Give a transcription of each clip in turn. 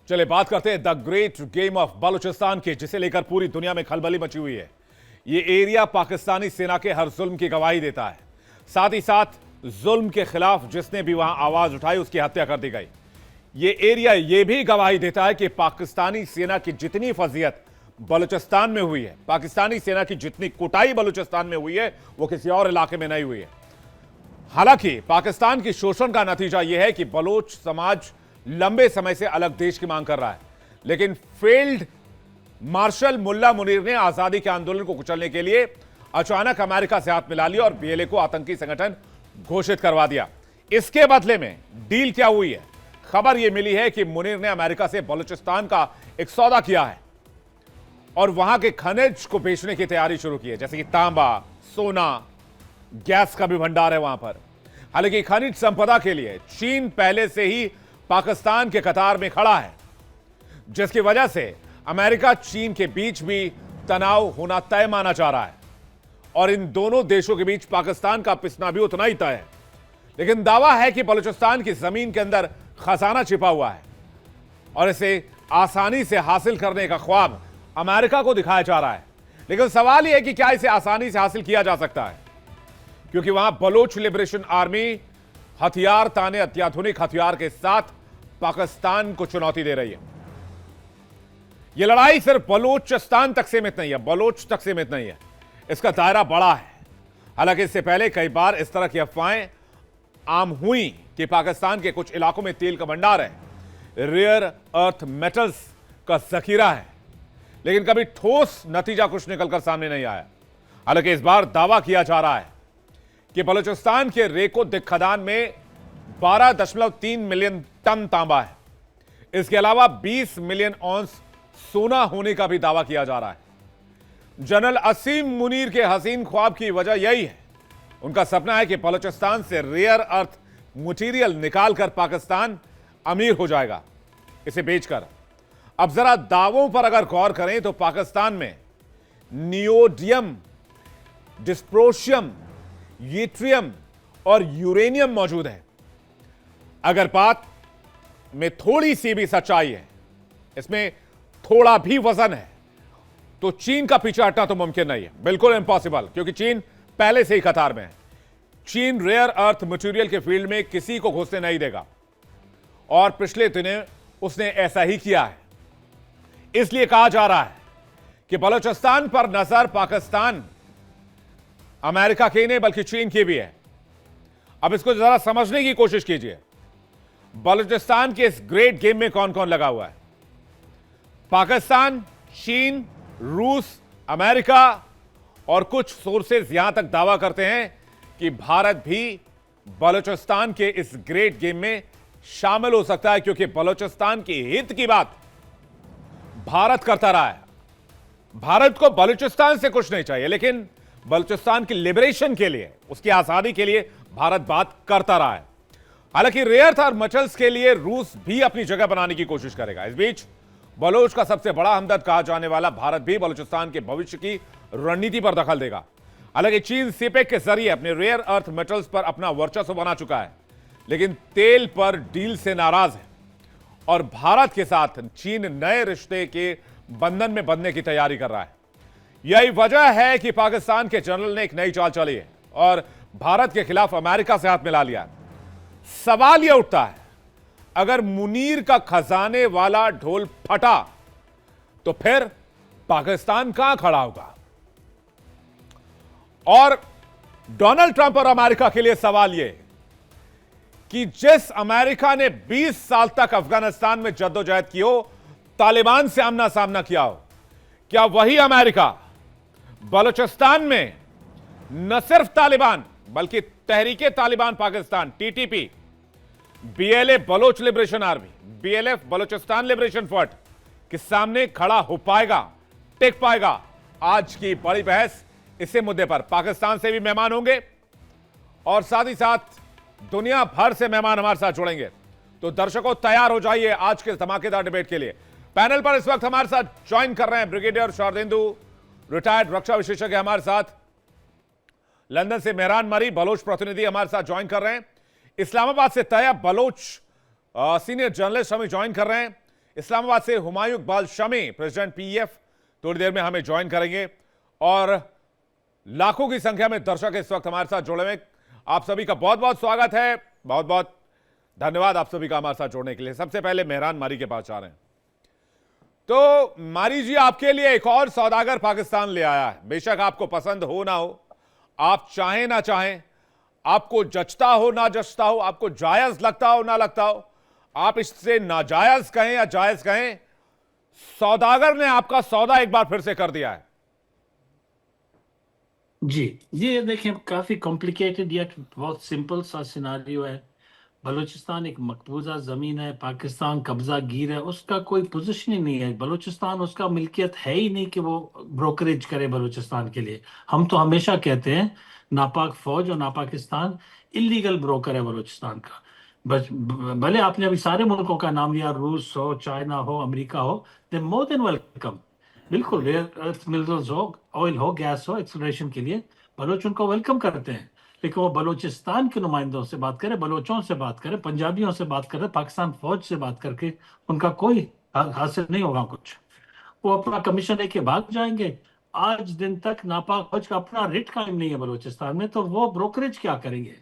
चले बात करते हैं the great game of Balochistan की, जिसे लेकर पूरी दुनिया में खलबली मची हुई है। ये एरिया पाकिस्तानी सेना के हर जुल्म की गवाही देता है। साथ ही साथ जुल्म के खिलाफ जिसने भी वहां आवाज उठाई उसकी हत्या कर दी गई। ये एरिया ये भी गवाही देता है कि पाकिस्तानी सेना की जितनी फजीयत बलूचिस्तान में हुई है, पाकिस्तानी सेना की जितनी कुटाई बलूचिस्तान में हुई है, वो किसी और इलाके में नहीं हुई है। हालांकि पाकिस्तान की शोषण का नतीजा यह है कि बलोच समाज लंबे समय से अलग देश की मांग कर रहा है, लेकिन फील्ड मार्शल मुल्ला मुनीर ने आजादी के आंदोलन को कुचलने के लिए अचानक अमेरिका से हाथ मिला लिया और बीएलए को आतंकी संगठन घोषित करवा दिया। इसके बदले में डील क्या हुई है? खबर यह मिली है कि मुनीर ने अमेरिका से बलूचिस्तान का एक सौदा किया है और वहां के खनिज को बेचने की तैयारी शुरू की है, जैसे कि तांबा, सोना, गैस का भी भंडार है वहां पर। हालांकि खनिज संपदा के लिए चीन पहले से ही पाकिस्तान के कतार में खड़ा है, जिसकी वजह से अमेरिका चीन के बीच भी तनाव होना तय माना जा रहा है और इन दोनों देशों के बीच पाकिस्तान का पिसना भी उतना ही तय है। लेकिन दावा है कि बलूचिस्तान की जमीन के अंदर खजाना छिपा हुआ है और इसे आसानी से हासिल करने का ख्वाब अमेरिका को दिखाया जा रहा है। लेकिन सवाल यह है कि क्या इसे आसानी से हासिल किया जा सकता है, क्योंकि वहां बलोच लिबरेशन आर्मी हथियार ताने अत्याधुनिक हथियार के साथ पाकिस्तान को चुनौती दे रही है। यह लड़ाई सिर्फ बलूचिस्तान तक सीमित नहीं है, बलोच तक सीमित नहीं है, इसका दायरा बड़ा है। हालांकि इससे पहले कई बार इस तरह की अफवाहें आम हुई कि पाकिस्तान के कुछ इलाकों में तेल का भंडार है, रेयर अर्थ मेटल्स का जखीरा है, लेकिन कभी ठोस नतीजा कुछ निकलकर सामने नहीं आया। हालांकि इस बार दावा किया जा रहा है कि बलूचिस्तान के रेको दिक खदान में 12.3 मिलियन टन तांबा है। इसके अलावा 20 मिलियन औंस सोना होने का भी दावा किया जा रहा है। जनरल असीम मुनीर के हसीन ख्वाब की वजह यही है। उनका सपना है कि बलूचिस्तान से रेयर अर्थ मटेरियल निकालकर पाकिस्तान अमीर हो जाएगा इसे बेचकर। अब जरा दावों पर अगर गौर करें तो पाकिस्तान में नियोडियम, डिस्प्रोशियम, यूट्रियम और यूरेनियम मौजूद है। अगर बात में थोड़ी सी भी सच्चाई है, इसमें थोड़ा भी वजन है, तो चीन का पीछे हटना तो मुमकिन नहीं है, बिल्कुल इम्पॉसिबल, क्योंकि चीन पहले से ही कतार में है। चीन रेयर अर्थ मटेरियल के फील्ड में किसी को घुसने नहीं देगा और पिछले दिनों उसने ऐसा ही किया है। इसलिए कहा जा रहा है कि बलूचिस्तान पर नजर पाकिस्तान, अमेरिका की नहीं बल्कि चीन की भी है। अब इसको जरा समझने की कोशिश कीजिए। बलूचिस्तान के इस ग्रेट गेम में कौन कौन लगा हुआ है? पाकिस्तान, चीन, रूस, अमेरिका और कुछ सोर्सेज यहां तक दावा करते हैं कि भारत भी बलूचिस्तान के इस ग्रेट गेम में शामिल हो सकता है, क्योंकि बलूचिस्तान के हित की बात भारत करता रहा है। भारत को बलूचिस्तान से कुछ नहीं चाहिए, लेकिन बलूचिस्तान की लिबरेशन के लिए, उसकी आजादी के लिए भारत बात करता रहा है। हालांकि रेयर अर्थ मेटल्स के लिए रूस भी अपनी जगह बनाने की कोशिश करेगा। इस बीच बलोच का सबसे बड़ा हमदर्द कहा जाने वाला भारत भी बलूचिस्तान के भविष्य की रणनीति पर दखल देगा। हालांकि चीन सीपेक के जरिए अपने रेयर अर्थ मेटल्स पर अपना वर्चस्व बना चुका है, लेकिन तेल पर डील से नाराज है और भारत के साथ चीन नए रिश्ते के बंधन में बंधने की तैयारी कर रहा है। यही वजह है कि पाकिस्तान के जनरल ने एक नई चाल चली है और भारत के खिलाफ अमेरिका से हाथ मिला लिया। सवाल यह उठता है, अगर मुनीर का खजाने वाला ढोल फटा तो फिर पाकिस्तान कहां खड़ा होगा? और डोनाल्ड ट्रंप और अमेरिका के लिए सवाल यह कि जिस अमेरिका ने 20 साल तक अफगानिस्तान में जद्दोजहद की हो, तालिबान से आमना सामना किया हो, क्या वही अमेरिका बलूचिस्तान में न सिर्फ तालिबान बल्कि Tehreek Taliban Pakistan, TTP, BLA Baloch liberation army, BLF Balochistan liberation front के सामने खड़ा हो पाएगा, टिक पाएगा? आज की बड़ी बहस इसी मुद्दे पर। पाकिस्तान से भी मेहमान होंगे और साथ ही साथ दुनिया भर से मेहमान हमारे साथ जुड़ेंगे। तो दर्शकों, तैयार हो जाइए आज के धमाकेदार डिबेट के लिए। पैनल पर इस वक्त हमारे साथ ज्वाइन कर रहे हैं ब्रिगेडियर शारदेंदु, रिटायर्ड रक्षा विशेषज्ञ हमारे साथ। लंदन से मेहरान मरी, बलोच प्रतिनिधि हमारे साथ ज्वाइन कर रहे हैं। इस्लामाबाद से तैयब बलोच सीनियर जर्नलिस्ट हमें ज्वाइन कर रहे हैं। इस्लामाबाद से हुमायूं इकबाल शमी, प्रेसिडेंट पीईएफ, थोड़ी देर में हमें ज्वाइन करेंगे। और लाखों की संख्या में दर्शक इस वक्त हमारे साथ जुड़े हुए। आप सभी का बहुत बहुत स्वागत है, बहुत बहुत धन्यवाद आप सभी का हमारे साथ जुड़ने के लिए। सबसे पहले मेहरान मारी के पास जा रहे हैं। तो मारी जी, आपके लिए एक और सौदागर पाकिस्तान ले आया है। बेशक आपको पसंद हो ना हो, आप चाहें ना चाहें, आपको जचता हो ना जचता हो, आपको जायज लगता हो ना लगता हो, आप इससे नाजायज कहें या जायज कहें, सौदागर ने आपका सौदा एक बार फिर से कर दिया है। जी, ये देखें, काफी कॉम्प्लिकेटेड या बहुत सिंपल सा सिनारियो है। बलूचिस्तान एक मकबूजा जमीन है, पाकिस्तान कब्जा गिर है, उसका कोई पोजीशन ही नहीं है। बलूचिस्तान उसका मिल्कियत है ही नहीं कि वो ब्रोकरेज करे बलूचिस्तान के लिए। हम तो हमेशा कहते हैं नापाक फौज और नापाकिस्तान इलीगल ब्रोकर है बलूचिस्तान का। भले आपने अभी सारे मुल्कों का नाम लिया, रूस हो, चाइना हो, अमेरिका हो, दे मोर देन वेलकम। बिल्कुल, रेयर अर्थ मिनरल्स हो, ऑयल हो, गैस हो, एक्सप्लोरेशन के लिए बलोच उनको वेलकम करते हैं। लेकिन वो बलूचिस्तान के नुमाइंदों से बात करें, बलोचों से बात करें, पंजाबियों से बात करें, पाकिस्तान फौज से बात करके उनका कोई हासिल नहीं होगा कुछ। वो अपना कमीशन लेके भाग जाएंगे। आज दिन तक नापाक फौज का अपना रेट कायम नहीं है बलूचिस्तान में, तो वो ब्रोकरेज क्या करेंगे?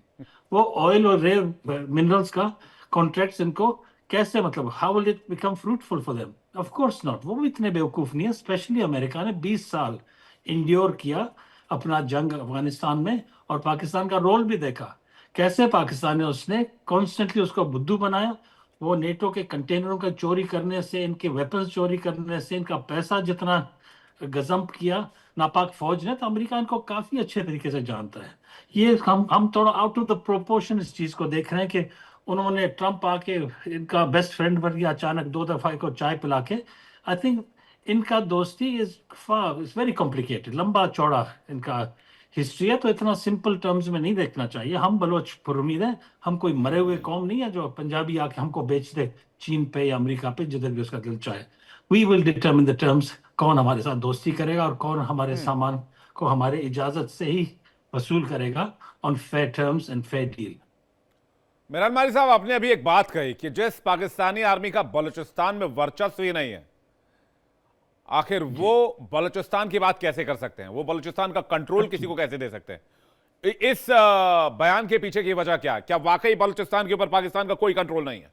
वो ऑयल और रेयर मिनरल्स का कॉन्ट्रैक्ट्स इनको कैसे, मतलब how will it become fruitful for them? Of course not. वो भी इतने बेवकूफ नहीं है। स्पेशली अमेरिका ने 20 साल इंड्योर किया अपना जंग अफगानिस्तान में, और पाकिस्तान का रोल भी देखा कैसे पाकिस्तान ने उसने कॉन्स्टेंटली उसको बुद्धू बनाया। वो नेटो के कंटेनरों का चोरी करने से, इनके वेपन्स चोरी करने से, इनका पैसा जितना गजम्प किया नापाक फौज ने, तो अमेरिका इनको काफी अच्छे तरीके से जानता है। ये हम थोड़ा आउट ऑफ द प्रोपोर्शन इस चीज को देख रहे हैं कि उन्होंने ट्रंप आके इनका बेस्ट फ्रेंड बन गया अचानक 2 दफा को चाय पिला के। आई थिंक इनका दोस्ती इज वेरी कॉम्प्लिकेटेड, लंबा चौड़ा इनका हिस्ट्री है, तो इतना सिंपल टर्म्स में नहीं देखना चाहिए। हम बलोच पुरुमीद हैं, हम कोई मरे हुए कौम नहीं है जो पंजाबी आके हमको बेच दे चीन पे या अमेरिका पे, जिधर भी उसका दिल चाहे। We will determine the terms, कौन हमारे साथ दोस्ती करेगा और कौन हमारे सामान को हमारे इजाजत से ही वसूल करेगा on fair terms and fair deal. Mehran मारी साहब, आपने अभी एक बात कही कि जिस पाकिस्तानी आर्मी का बलूचिस्तान में वर्चस्व ही नहीं है, आखिर वो बलूचिस्तान की बात कैसे कर सकते हैं? वो बलूचिस्तान का कंट्रोल किसी को कैसे दे सकते हैं? इस बयान के पीछे की वजह क्या है? क्या वाकई बलूचिस्तान के ऊपर पाकिस्तान का कोई कंट्रोल नहीं है?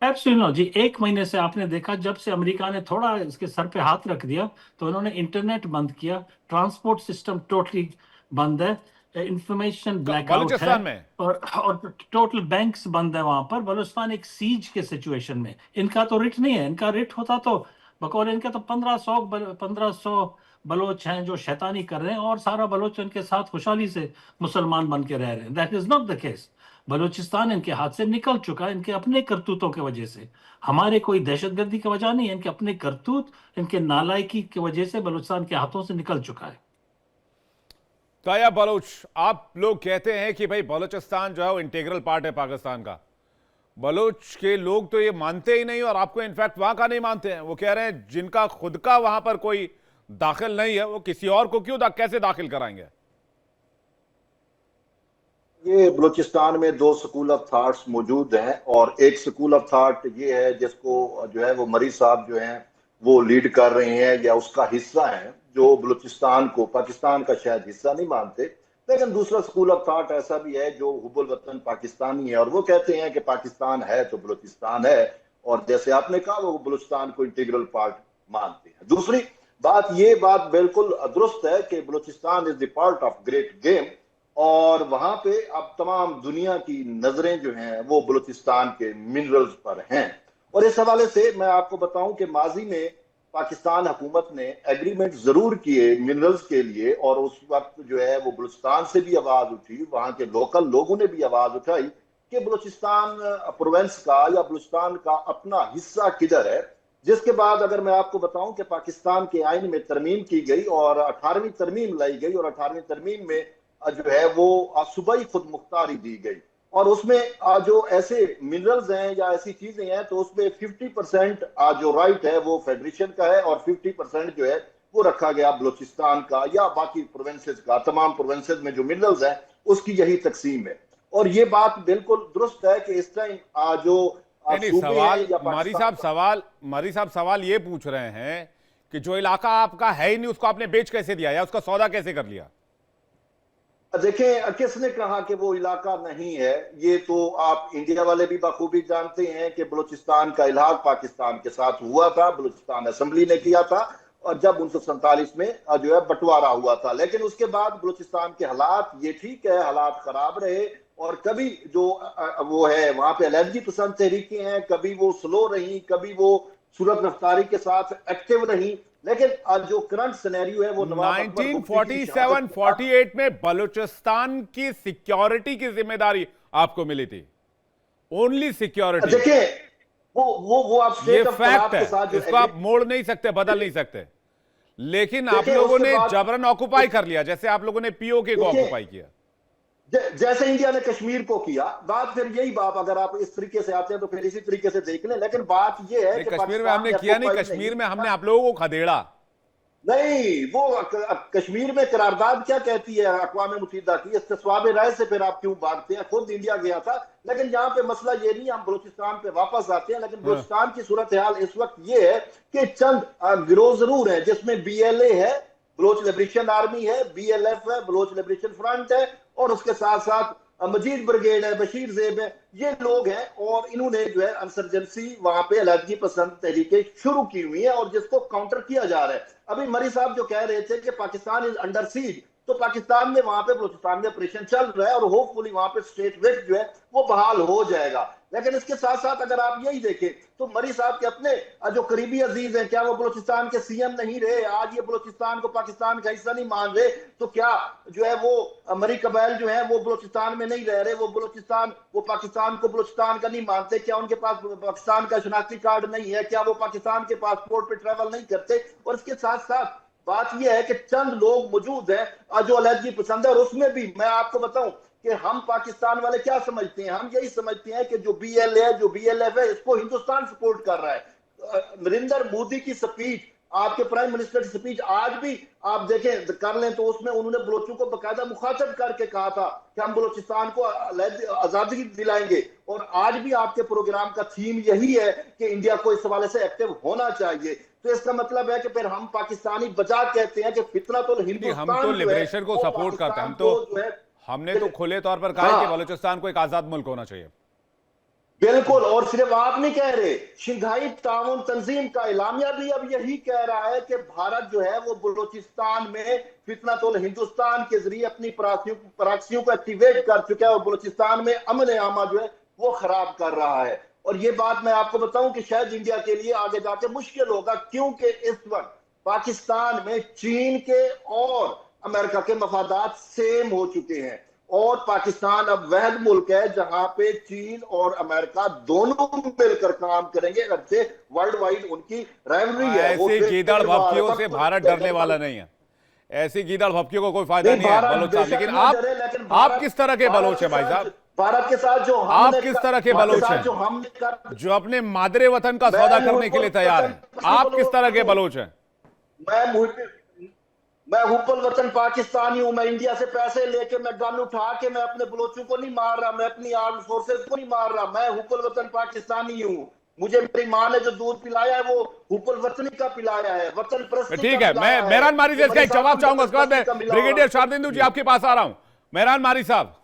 एब्सोल्युटली जी। 1 महीने से आपने देखा, जब से अमेरिका ने थोड़ा इसके सर पे हाथ रख दिया, तो उन्होंने इंटरनेट बंद किया, ट्रांसपोर्ट सिस्टम टोटली बंद है, इंफॉर्मेशन ब्लैकआउट है, बलूचिस्तान में और टोटल बैंक्स बंद है वहां पर। बलूचिस्तान एक सीज के सिचुएशन में। इनका तो रिट नहीं है। इनका रिट होता तो बकौल इनके तो 1500 बलोच हैं जो शैतानी कर रहे हैं, और सारा बलोच इनके साथ खुशहाली से मुसलमान बन के रह रहे हैं। That is not the case. Balochistan इनके हाथ से निकल चुका है, इनके अपने करतूतों की वजह से। हमारे कोई दहशतगर्दी की वजह नहीं है, इनके अपने करतूत, इनके नालायकी की वजह से बलूचिस्तान के हाथों से निकल चुका है। ताया बलोच, आप लोग कहते हैं कि भाई बलूचिस्तान जो है वो इंटीग्रल पार्ट है पाकिस्तान का। बलोच के लोग तो ये मानते ही नहीं, और आपको इनफैक्ट वहां का नहीं मानते हैं। वो कह रहे हैं जिनका खुद का वहां पर कोई दाखिल नहीं है, वो किसी और को क्यों कैसे दाखिल कराएंगे? ये बलूचिस्तान में 2 स्कूल ऑफ थॉट्स मौजूद हैं, और एक स्कूल ऑफ थॉट ये है जिसको जो है वो मरी साहब जो हैं वो लीड कर रहे हैं या उसका हिस्सा है, जो बलूचिस्तान को पाकिस्तान का शायद हिस्सा नहीं मानते। लेकिन दूसरा स्कूल ऑफ थॉट ऐसा भी है जो हुब्बुल वतन पाकिस्तानी है, और वो कहते हैं कि पाकिस्तान है तो बलूचिस्तान है, और जैसे आपने कहा वो बलूचिस्तान को इंटीग्रल पार्ट मानते हैं। दूसरी बात बिल्कुल दुरुस्त है कि Balochistan is the part of great game, और वहां पे अब तमाम दुनिया की नजरें जो हैं वो बलूचिस्तान के मिनरल्स पर हैं। और इस हवाले से मैं आपको बताऊं कि माजी में पाकिस्तान हुकूमत ने एग्रीमेंट जरूर किए मिनरल्स के लिए, और उस वक्त जो है वो बलूचिस्तान से भी आवाज उठी, वहां के लोकल लोगों ने भी आवाज उठाई कि बलूचिस्तान प्रोविंस का या बलूचिस्तान का अपना हिस्सा किधर है। जिसके बाद अगर मैं आपको बताऊं कि पाकिस्तान के आइन में तरमीम की गई और 18वीं तरमीम लाई गई, और 18वीं तरमीम में जो है वो सूबाई खुद मुख्तारी दी गई, और उसमें जो ऐसे मिनरल्स हैं या ऐसी चीजें हैं तो उसमें 50% जो राइट है वो फेडरेशन का है, और 50% जो है वो रखा गया बलूचिस्तान का या बाकी प्रोविंसेस का। तमाम प्रोविंसेस में जो मिनरल्स हैं उसकी यही तकसीम है। और ये बात बिल्कुल दुरुस्त है कि इस टाइम जो नहीं सूबे सवाल हैं या मारी पाकिस्तान साहब सवाल ये पूछ रहे हैं कि जो इलाका आपका है ही नहीं उसको आपने बेच कैसे दिया या उसका सौदा कैसे कर लिया? देखें, किसने कहा कि वो इलाका नहीं है? ये तो आप इंडिया वाले भी बखूबी जानते हैं कि बलूचिस्तान का इलाहाक पाकिस्तान के साथ हुआ था, बलूचिस्तान असेंबली ने किया था, और जब 1947 में जो है बंटवारा हुआ था। लेकिन उसके बाद बलूचिस्तान के हालात, ये ठीक है, हालात खराब रहे, और कभी जो वो है वहां पे अलर्जी पसंद तहरीकें हैं, कभी वो स्लो रही, कभी वो सूरत रफ्तारी के साथ एक्टिव रही। लेकिन आज जो करंट सिनेरियो है वो नवाब अकबर बुगटी की शहादत के बाद 1947-48 में बलूचिस्तान की सिक्योरिटी की जिम्मेदारी आपको मिली थी, ओनली सिक्योरिटी। देखिए, वो आप ये स्टेट ऑफ फैक्ट के है, साथ जो इसको आप मोड़ नहीं सकते, बदल नहीं सकते। लेकिन आप देखिए, लोगों उसके ने बाद जबरन ऑक्युपाई कर लिया, जैसे आप लोगों ने पीओके को देखिए, ऑक्युपाई किया। जैसे इंडिया ने कश्मीर को किया, बात फिर यही बात, अगर आप इस तरीके से आते हैं तो फिर इसी तरीके से देख लें। लेकिन बात यह है नहीं, कि कश्मीर में पाकिस्तान हमने ने किया नहीं, occupied कश्मीर में हमने किया। आप लोगों को खदेड़ा। नहीं, वो कश्मीर में करारदाद क्या कहती है अक़वाम मुत्तहिदा की, इस्तिस्वाब राय से फिर आप क्यों भागते हैं? खुद इंडिया गया था। लेकिन यहाँ पे मसला ये नहीं, हम बलूचिस्तान पे वापस आते हैं। लेकिन हाँ। बलूचिस्तान की सूरत हाल इस वक्त ये है कि चंद गिरोह जरूर है, जिसमें BLA है, बलोच लिबरेशन आर्मी है, BLF है, बलोच लिबरेशन फ्रंट है, और उसके साथ साथ मजीद ब्रिगेड है, बशीर जेब है। ये लोग हैं, और इन्होंने जो है इंसर्जेंसी वहां पे अलर्जी पसंद तहरीके शुरू की हुई है, और जिसको काउंटर किया जा रहा है। अभी मरी साहब जो कह रहे थे कि पाकिस्तान इज अंडर सीज, तो पाकिस्तान में वहां पे बलूचिस्तान में ऑपरेशन चल रहा है, और होपफुली वहां पे स्टेट विक्ट जो है वो बहाल हो जाएगा। लेकिन इसके साथ साथ अगर आप यही देखें तो मरी साहब के अपने जो करीबी अजीज हैं, क्या वो बलूचिस्तान के CM नहीं रहे? आज ये बलूचिस्तान को पाकिस्तान का हिस्सा नहीं मान रहे, तो क्या जो है वो मरी कबाइल जो है वो बलूचिस्तान में नहीं रह रहे? वो पाकिस्तान को बलूचिस्तान का नहीं मानते? क्या उनके पास पाकिस्तान का शनाख्ती कार्ड नहीं है? क्या वो पाकिस्तान के पासपोर्ट पे ट्रेवल नहीं करते? और इसके साथ साथ बात यह है कि चंद लोग मौजूद हैं जो अलर्जी पसंद है, और उसमें भी मैं आपको बताऊं कि हम पाकिस्तान वाले क्या समझते हैं? हम यही समझते हैं कि जो BLA है, जो BLF है, इसको हिंदुस्तान सपोर्ट कर रहा है। नरेंद्र मोदी की स्पीच, आपके प्राइम मिनिस्टर की स्पीच आज भी आप देखें कर लें तो उसमें उन्होंने बलोचों को बकायदा मुखातब करके कहा था कि हम बलूचिस्तान को आजादी दिलाएंगे। और आज भी आपके प्रोग्राम का थीम यही है कि इंडिया को इस हवाले से एक्टिव होना चाहिए। तो इसका मतलब है कि फिर हम पाकिस्तानी बजा कहते हैं कि फितना तो हिंदुस्तान हम तो लिबरेशन को सपोर्ट करते हैं, हम तो हमने तो खुले तौर पर कहा है कि बलूचिस्तान को एक आजाद मुल्क होना चाहिए। बिल्कुल, और सिर्फ आप नहीं कह रहे, शंघाई ताउन तंजीम का इलामिया भी अब यही कह रहा है कि भारत जो है वो बलूचिस्तान में फितनतुल हिंदुस्तान के जरिए अपनी प्रॉक्सियों को एक्टिवेट कर चुका है, और बलूचिस्तान में अमन आमा जो है वो खराब कर रहा है। और ये बात मैं आपको बताऊं कि शायद इंडिया के लिए आगे जाके मुश्किल होगा, क्योंकि इस वक्त पाकिस्तान में चीन के और अमेरिका के मफादात सेम हो चुके हैं, और पाकिस्तान अब वह मुल्क है जहां पे चीन और अमेरिका दोनों मिलकर काम करेंगे। अगरचे वर्ल्ड वाइड उनकी राइवलरी है। ऐसे गीदड़ भपकियों से भारत डरने वाला नहीं है, ऐसी गीदड़ भपकियों को कोई फायदा नहीं है बलोच साहब। लेकिन आप किस तरह के बलोच हैं भाई साहब? भारत के साथ जो आप किस तरह के बलोच हैं जो अपने मादरे वतन का सौदा करने के लिए तैयार हैं? आप किस तरह के बलोच हैं? मैं हुब्बुल वतन पाकिस्तानी हूं। मैं इंडिया से पैसे लेके, मैं गन उठा के मैं अपने बलोचों को नहीं मार रहा, मैं अपनी आर्म फोर्सेस को नहीं मार रहा। मैं हुब्बुल वतन पाकिस्तानी हूं। मुझे मेरी मां ने जो दूध पिलाया है वो हुब्बुल वतनी का पिलाया है, वतन परस्ती। ठीक है, मैं मेहरान मारी से इसका एक जवाब चाहूंगा, उसके बाद मैं ब्रिगेडियर शारदेंदु जी आपके पास आ रहा हूं। मेहरान मारी साहब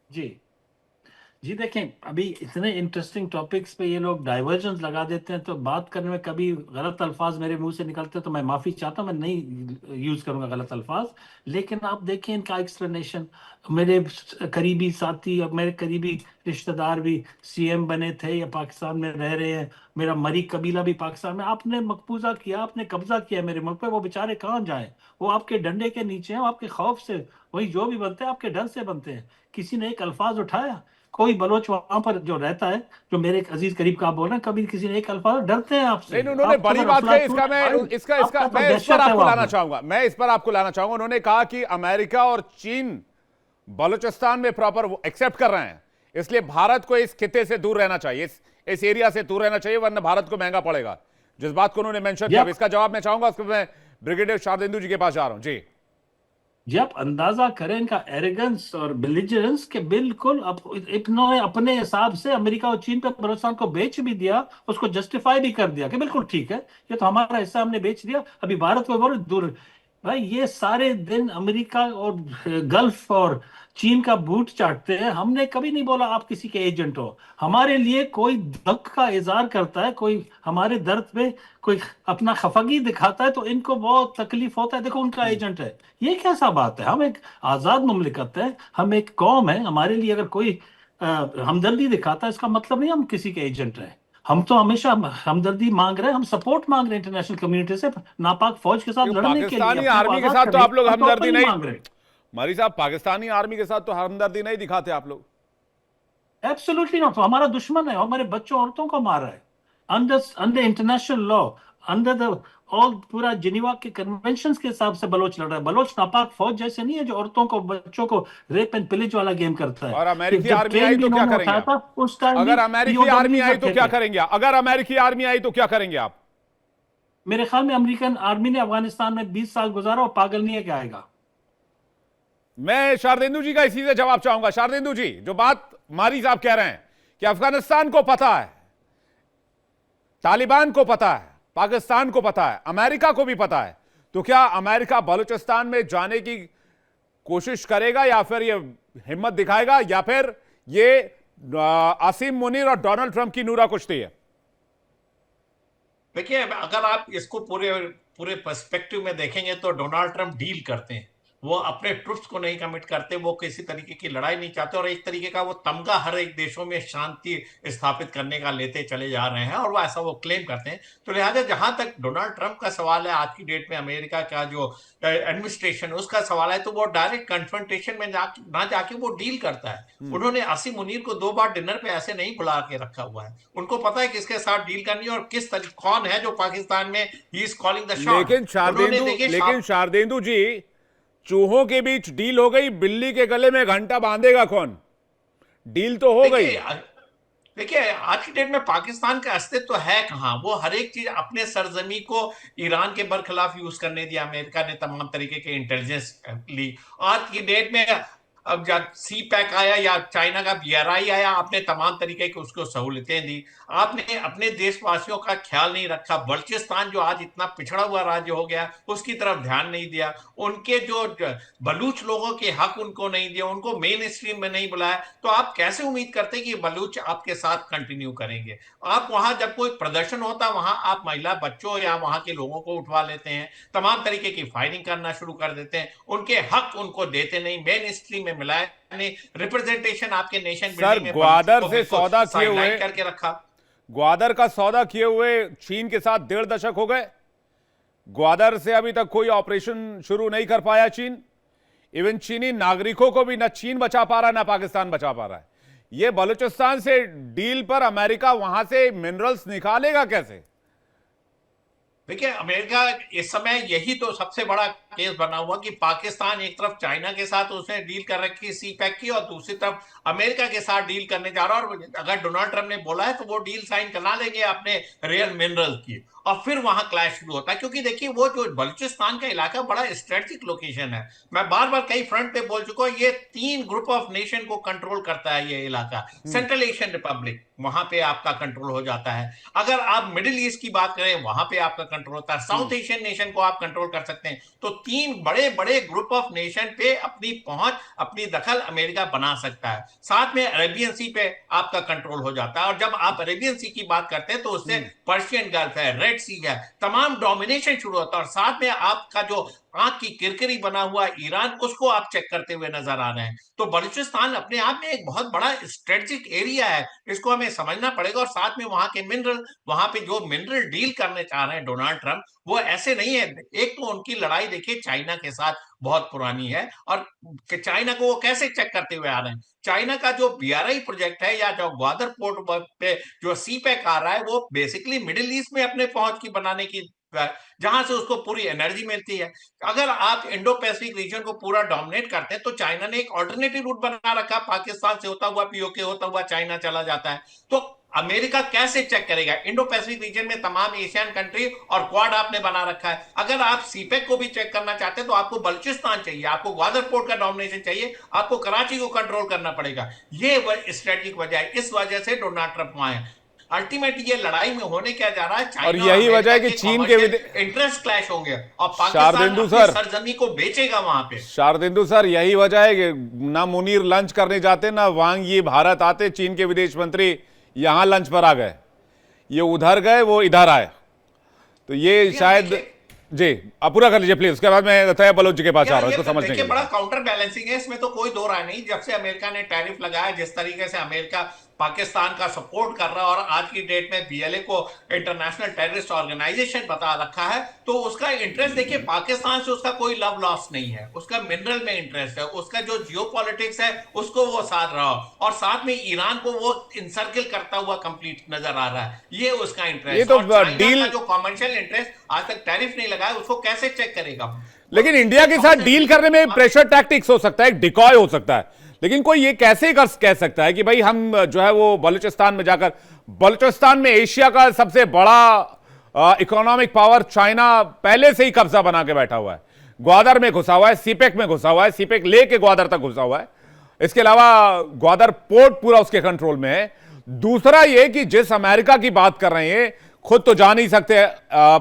जी देखें, अभी इतने इंटरेस्टिंग टॉपिक्स पे ये लोग डाइवर्जन लगा देते हैं, तो बात करने में कभी गलत अल्फाज मेरे मुंह से निकलते हैं तो मैं माफ़ी चाहता हूँ, मैं नहीं यूज़ करूँगा गलत अल्फाज। लेकिन आप देखें इनका एक्सप्लेनेशन, मेरे करीबी साथी और मेरे करीबी रिश्तेदार भी CM बने थे या पाकिस्तान में रह रहे हैं, मेरा मरी कबीला भी पाकिस्तान में। आपने मकबूजा किया, आपने कब्जा किया मेरे मुल्क पे, वो बेचारे कहाँ जाए? वो आपके डंडे के नीचे हैं, आपके खौफ से वही जो भी बनते हैं आपके डर से बनते हैं। किसी ने एक अल्फाज उठाया, कोई बलोच वहां पर जो रहता है, जो मेरे एक अजीज करीब का आप बोल रहे हैं, कभी किसी ने एक अल्फाज डरते हैं आपसे? नहीं, उन्होंने बड़ी बात कही, इसका मैं इसका मैं इस पर आपको लाना चाहूंगा, मैं इस पर आपको लाना चाहूंगा। उन्होंने कहा कि अमेरिका और चीन बलूचिस्तान में प्रॉपर एक्सेप्ट कर रहे हैं, इसलिए भारत को इस खिते से दूर रहना चाहिए, इस एरिया से दूर रहना चाहिए, वरना भारत को महंगा पड़ेगा। जिस बात को उन्होंने मेंशन किया, इसका जवाब मैं चाहूंगा, उसके मैं ब्रिगेडियर शारदेंदु जी के पास जा रहा हूं। जी जब अंदाजा करें इनका एरोगेंस और बिलिजरेंस के बिल्कुल अब इन्होंने अपने हिसाब से अमेरिका और चीन पे बलूचिस्तान को बेच भी दिया, उसको जस्टिफाई भी कर दिया कि बिल्कुल ठीक है, ये तो हमारा हिस्सा, हमने बेच दिया, अभी भारत को बहुत दूर। भाई ये सारे दिन अमेरिका और गल्फ और चीन का बूट चाटते हैं। हमने कभी नहीं बोला आप किसी के एजेंट हो। हमारे लिए कोई दुख का इजहार करता है, कोई हमारे दर्द पे कोई अपना खफगी दिखाता है, तो इनको बहुत तकलीफ होता है, देखो उनका एजेंट है। ये कैसा बात है? हम एक आजाद मुमलिकत है, हम एक कौम है, हमारे लिए अगर कोई हमदर्दी दिखाता है, इसका मतलब नहीं हम किसी के एजेंट हैं। हम तो हमेशा हमदर्दी मांग रहे हैं, हम सपोर्ट मांग रहे हैं इंटरनेशनल कम्युनिटी से नापाक फौज के साथ क्यों लड़ने के लिए, पाकिस्तानी अपने को आर्मी के आजाद साथ तो करने आप लोग हम तो हमदर्दी openly नहीं, मांग रहे हैं। मरी साहब, पाकिस्तानी आर्मी के साथ तो हमदर्दी नहीं दिखाते आप लोग। एब्सोल्युटली नॉट, तो हमारा दुश्मन है, हमारे बच्चों औरतों को मार रहा है under under international law, under the all पूरा जिनीवा के कन्वेंशंस के हिसाब से बलोच लड़ रहा है। बलोच नापाक फौज जैसे नहीं है जो औरतों को बच्चों को रेप एंड पिलेज वाला गेम करता है। और कि अमेरिकी जब आर्मी आई ट्रेन भी तो क्या इन्होंने करेंगे उठाया आप? था उस टाइम भी अगर अमेरिकी आर्मी आई POWs तो रखे क्या थे। करेंगे? अगर अमेरिकी आर्मी आई तो क्या करेंगे आप? मेरे ख्याल में अमेरिकन आर्मी ने अफगानिस्तान में 20 साल गुजारा और पागल नहीं है क्या आएगा। मैं शारदेंदु जी का इसी से जवाब चाहूंगा। शारदेंदु जी, जो बात मारी साहब कह रहे हैं कि अफगानिस्तान को पता है, तालिबान को पता है, पाकिस्तान को पता है, अमेरिका को भी पता है, तो क्या अमेरिका बलूचिस्तान में जाने की कोशिश करेगा, या फिर ये हिम्मत दिखाएगा, या फिर ये आसिम मुनीर और डोनाल्ड ट्रंप की नूरा कुश्ती है? देखिए, अगर आप इसको पूरे पूरे पर्सपेक्टिव में देखेंगे तो डोनाल्ड ट्रंप डील करते हैं। वो अपने ट्रुप्स को नहीं कमिट करते, वो किसी तरीके की लड़ाई नहीं चाहते, और एक तरीके का वो तमगा हर एक देशों में शांति स्थापित करने का लेते चले जा रहे हैं, और वो ऐसा वो क्लेम करते हैं। तो लिहाजा जहां तक डोनाल्ड ट्रंप का सवाल है, आज की डेट में अमेरिका का जो एडमिनिस्ट्रेशन उसका सवाल है, तो वो डायरेक्ट कन्फ्रंटेशन में ना जाके वो डील करता है। उन्होंने आसिम मुनीर को 2 बार डिनर पे ऐसे नहीं बुला के रखा हुआ है। उनको पता है किसके साथ डील करनी है और किस तरीके कौन है जो पाकिस्तान में he is calling the shot. लेकिन शारदेंदु जी, चूहों के बीच डील हो गई, बिल्ली के गले में घंटा बांधेगा कौन? डील तो हो गई। देखिए, आज की डेट में पाकिस्तान का अस्तित्व है कहां? वो हर एक चीज अपने सरजमी को ईरान के बरखिलाफ यूज करने दिया। अमेरिका ने तमाम तरीके के इंटेलिजेंस ली। आज की डेट में अब जब सी पैक आया या चाइना का BRI आया, आपने तमाम तरीके की उसको सहूलतें दी। आपने अपने देशवासियों का ख्याल नहीं रखा। बलूचिस्तान जो आज इतना पिछड़ा हुआ राज्य हो गया, उसकी तरफ ध्यान नहीं दिया। उनके जो बलूच लोगों के हक उनको नहीं दिया, उनको मेन स्ट्रीम में नहीं बुलाया। तो आप कैसे उम्मीद करते हैं कि बलूच आपके साथ कंटिन्यू करेंगे? आप वहां जब कोई प्रदर्शन होता, वहां आप महिला बच्चों या वहां के लोगों को उठवा लेते हैं, तमाम तरीके की फायरिंग करना शुरू कर देते हैं, उनके हक उनको देते नहीं, मेन स्ट्रीम में मिलाए रिप्रेजेंटेशन आपके नेशन बिल्डिंग में ग्वादर से सौदा किए हुए करके रखा। ग्वादर का सौदा किए हुए चीन के साथ 1.5 दशक हो गए। ग्वादर से अभी तक कोई ऑपरेशन शुरू नहीं कर पाया चीन। इवन चीनी नागरिकों को भी न चीन बचा पा रहा है, न पाकिस्तान बचा पा रहा है। यह बलूचिस्तान से डील पर अमेरिका वहां से मिनरल्स निकालेगा कैसे? देखिए, अमेरिका इस समय यही तो सबसे बड़ा केस बना हुआ कि पाकिस्तान एक तरफ चाइना के साथ उसने डील कर रखी सी पैक की, और दूसरी तरफ अमेरिका के साथ डील करने जा रहा है। और अगर डोनाल्ड ट्रंप ने बोला है तो वो डील साइन करा लेंगे अपने रेयर मिनरल की, और फिर वहां क्लैश शुरू होता है। क्योंकि देखिए, वो जो बलूचिस्तान का इलाका बड़ा स्ट्रेटेजिक लोकेशन है। मैं बार बार कई फ्रंट पे बोल चुका हूं, ये 3 ग्रुप ऑफ नेशन को कंट्रोल करता है ये इलाका। सेंट्रल एशियन रिपब्लिक, वहां पे आपका कंट्रोल हो जाता है। अगर आप मिडिल ईस्ट की बात करें, वहां पे आपका कंट्रोल होता है। साउथ एशियन नेशन को आप कंट्रोल कर सकते हैं। तो 3 बड़े बड़े ग्रुप ऑफ नेशन पे अपनी पहुंच, अपनी दखल अमेरिका बना सकता है। साथ में अरेबियन सी पे आपका कंट्रोल हो जाता है। और जब आप अरेबियन सी की बात करते हैं तो उससे पर्शियन गल्फ है, रेड सी है, तमाम डोमिनेशन शुरू होता है। और साथ में आपका जो आंख की किरकिरी बना हुआ ईरान, उसको आप चेक करते हुए नजर आ रहे हैं। तो बलूचिस्तान अपने आप में एक बहुत बड़ा स्ट्रेटेजिक एरिया है, इसको हमें समझना पड़ेगा। और साथ में वहां के मिनरल, वहां पे जो मिनरल डील करने चाह रहे हैं डोनाल्ड ट्रंप, वो ऐसे नहीं है। एक तो उनकी लड़ाई देखिए चाइना के साथ बहुत पुरानी है, और चाइना को वो कैसे चेक करते हुए आ रहे हैं। चाइना का जो BRI प्रोजेक्ट है या जो ग्वादर पोर्ट पे जो सी पैक आ रहा है, वो बेसिकली मिडिल ईस्ट में अपने पहुंच की बनाने की, जहां से उसको पूरी एनर्जी मिलती है। अगर आप इंडो पैसिफिक रीजन को पूरा डोमिनेट करते हैं, तो चाइना ने एक ऑल्टरनेटिव रूट बना रखा, पाकिस्तान से होता हुआ POK होता हुआ चाइना चला जाता है। तो अमेरिका कैसे चेक करेगा? इंडो पैसिफिक रीजन में तमाम एशियन कंट्री और क्वाड आपने बना रखा है। अगर आप सीपेक को भी चेक करना चाहते हैं तो आपको बलूचिस्तान चाहिए, आपको ग्वादर पोर्ट का डोमिनेशन चाहिए, आपको कराची को कंट्रोल करना पड़ेगा। ये स्ट्रेटेजिक वजह है, इस वजह से डोनाल्ड ट्रंप वहां है। अल्टीमेटली ये लड़ाई में होने क्या जा रहा है, और चाइना यही वजह है कि चीन के इंटरेस्ट क्लैश होंगे और पाकिस्तान अपनी सरजमी को बेचेगा वहां पे। शारदेंदु सर, यही वजह है कि ना मुनीर लंच करने जाते ना वांग ये भारत आते। चीन के विदेश मंत्री यहां लंच पर आ गए, ये उधर गए, वो इधर आए। तो ये शायद जी आप पूरा कर लीजिए प्लीज, उसके बाद मैं तैयब बलोच जी के पास आ रहा हूं इसको समझने के लिए। बड़ा काउंटर बैलेंसिंग है, इसमें तो कोई दो राय नहीं। जब से अमेरिका ने टैरिफ लगाया, जिस तरीके से अमेरिका पाकिस्तान का सपोर्ट कर रहा है और आज की डेट में बीएलए को इंटरनेशनल टेररिस्ट ऑर्गेनाइजेशन बता रखा है, तो उसका इंटरेस्ट देखिए, पाकिस्तान से उसका कोई लव लॉस नहीं है, उसका मिनरल में इंटरेस्ट है, उसका जो जियोपॉलिटिक्स है उसको वो साध रहा है और साथ में ईरान को वो इंसर्किल करता हुआ कंप्लीट नजर आ रहा है। ये उसका इंटरेस्ट। ये तो डील जो कॉमर्शियल इंटरेस्ट आज तक टैरिफ नहीं लगाया, उसको कैसे चेक करेगा? लेकिन इंडिया के साथ डील करने में प्रेशर टैक्टिक्स हो सकता है, एक डिकॉय हो सकता है, लेकिन कोई ये कैसे कह सकता है कि भाई हम जो है वो बलूचिस्तान में जाकर, बलूचिस्तान में एशिया का सबसे बड़ा इकोनॉमिक पावर चाइना पहले से ही कब्जा बना के बैठा हुआ है, ग्वादर में घुसा हुआ है, सीपेक में घुसा हुआ है, सीपेक लेके ग्वादर तक घुसा हुआ है। इसके अलावा ग्वादर पोर्ट पूरा उसके कंट्रोल में है। दूसरा ये कि जिस अमेरिका की बात कर रहे हैं, खुद तो जा नहीं सकते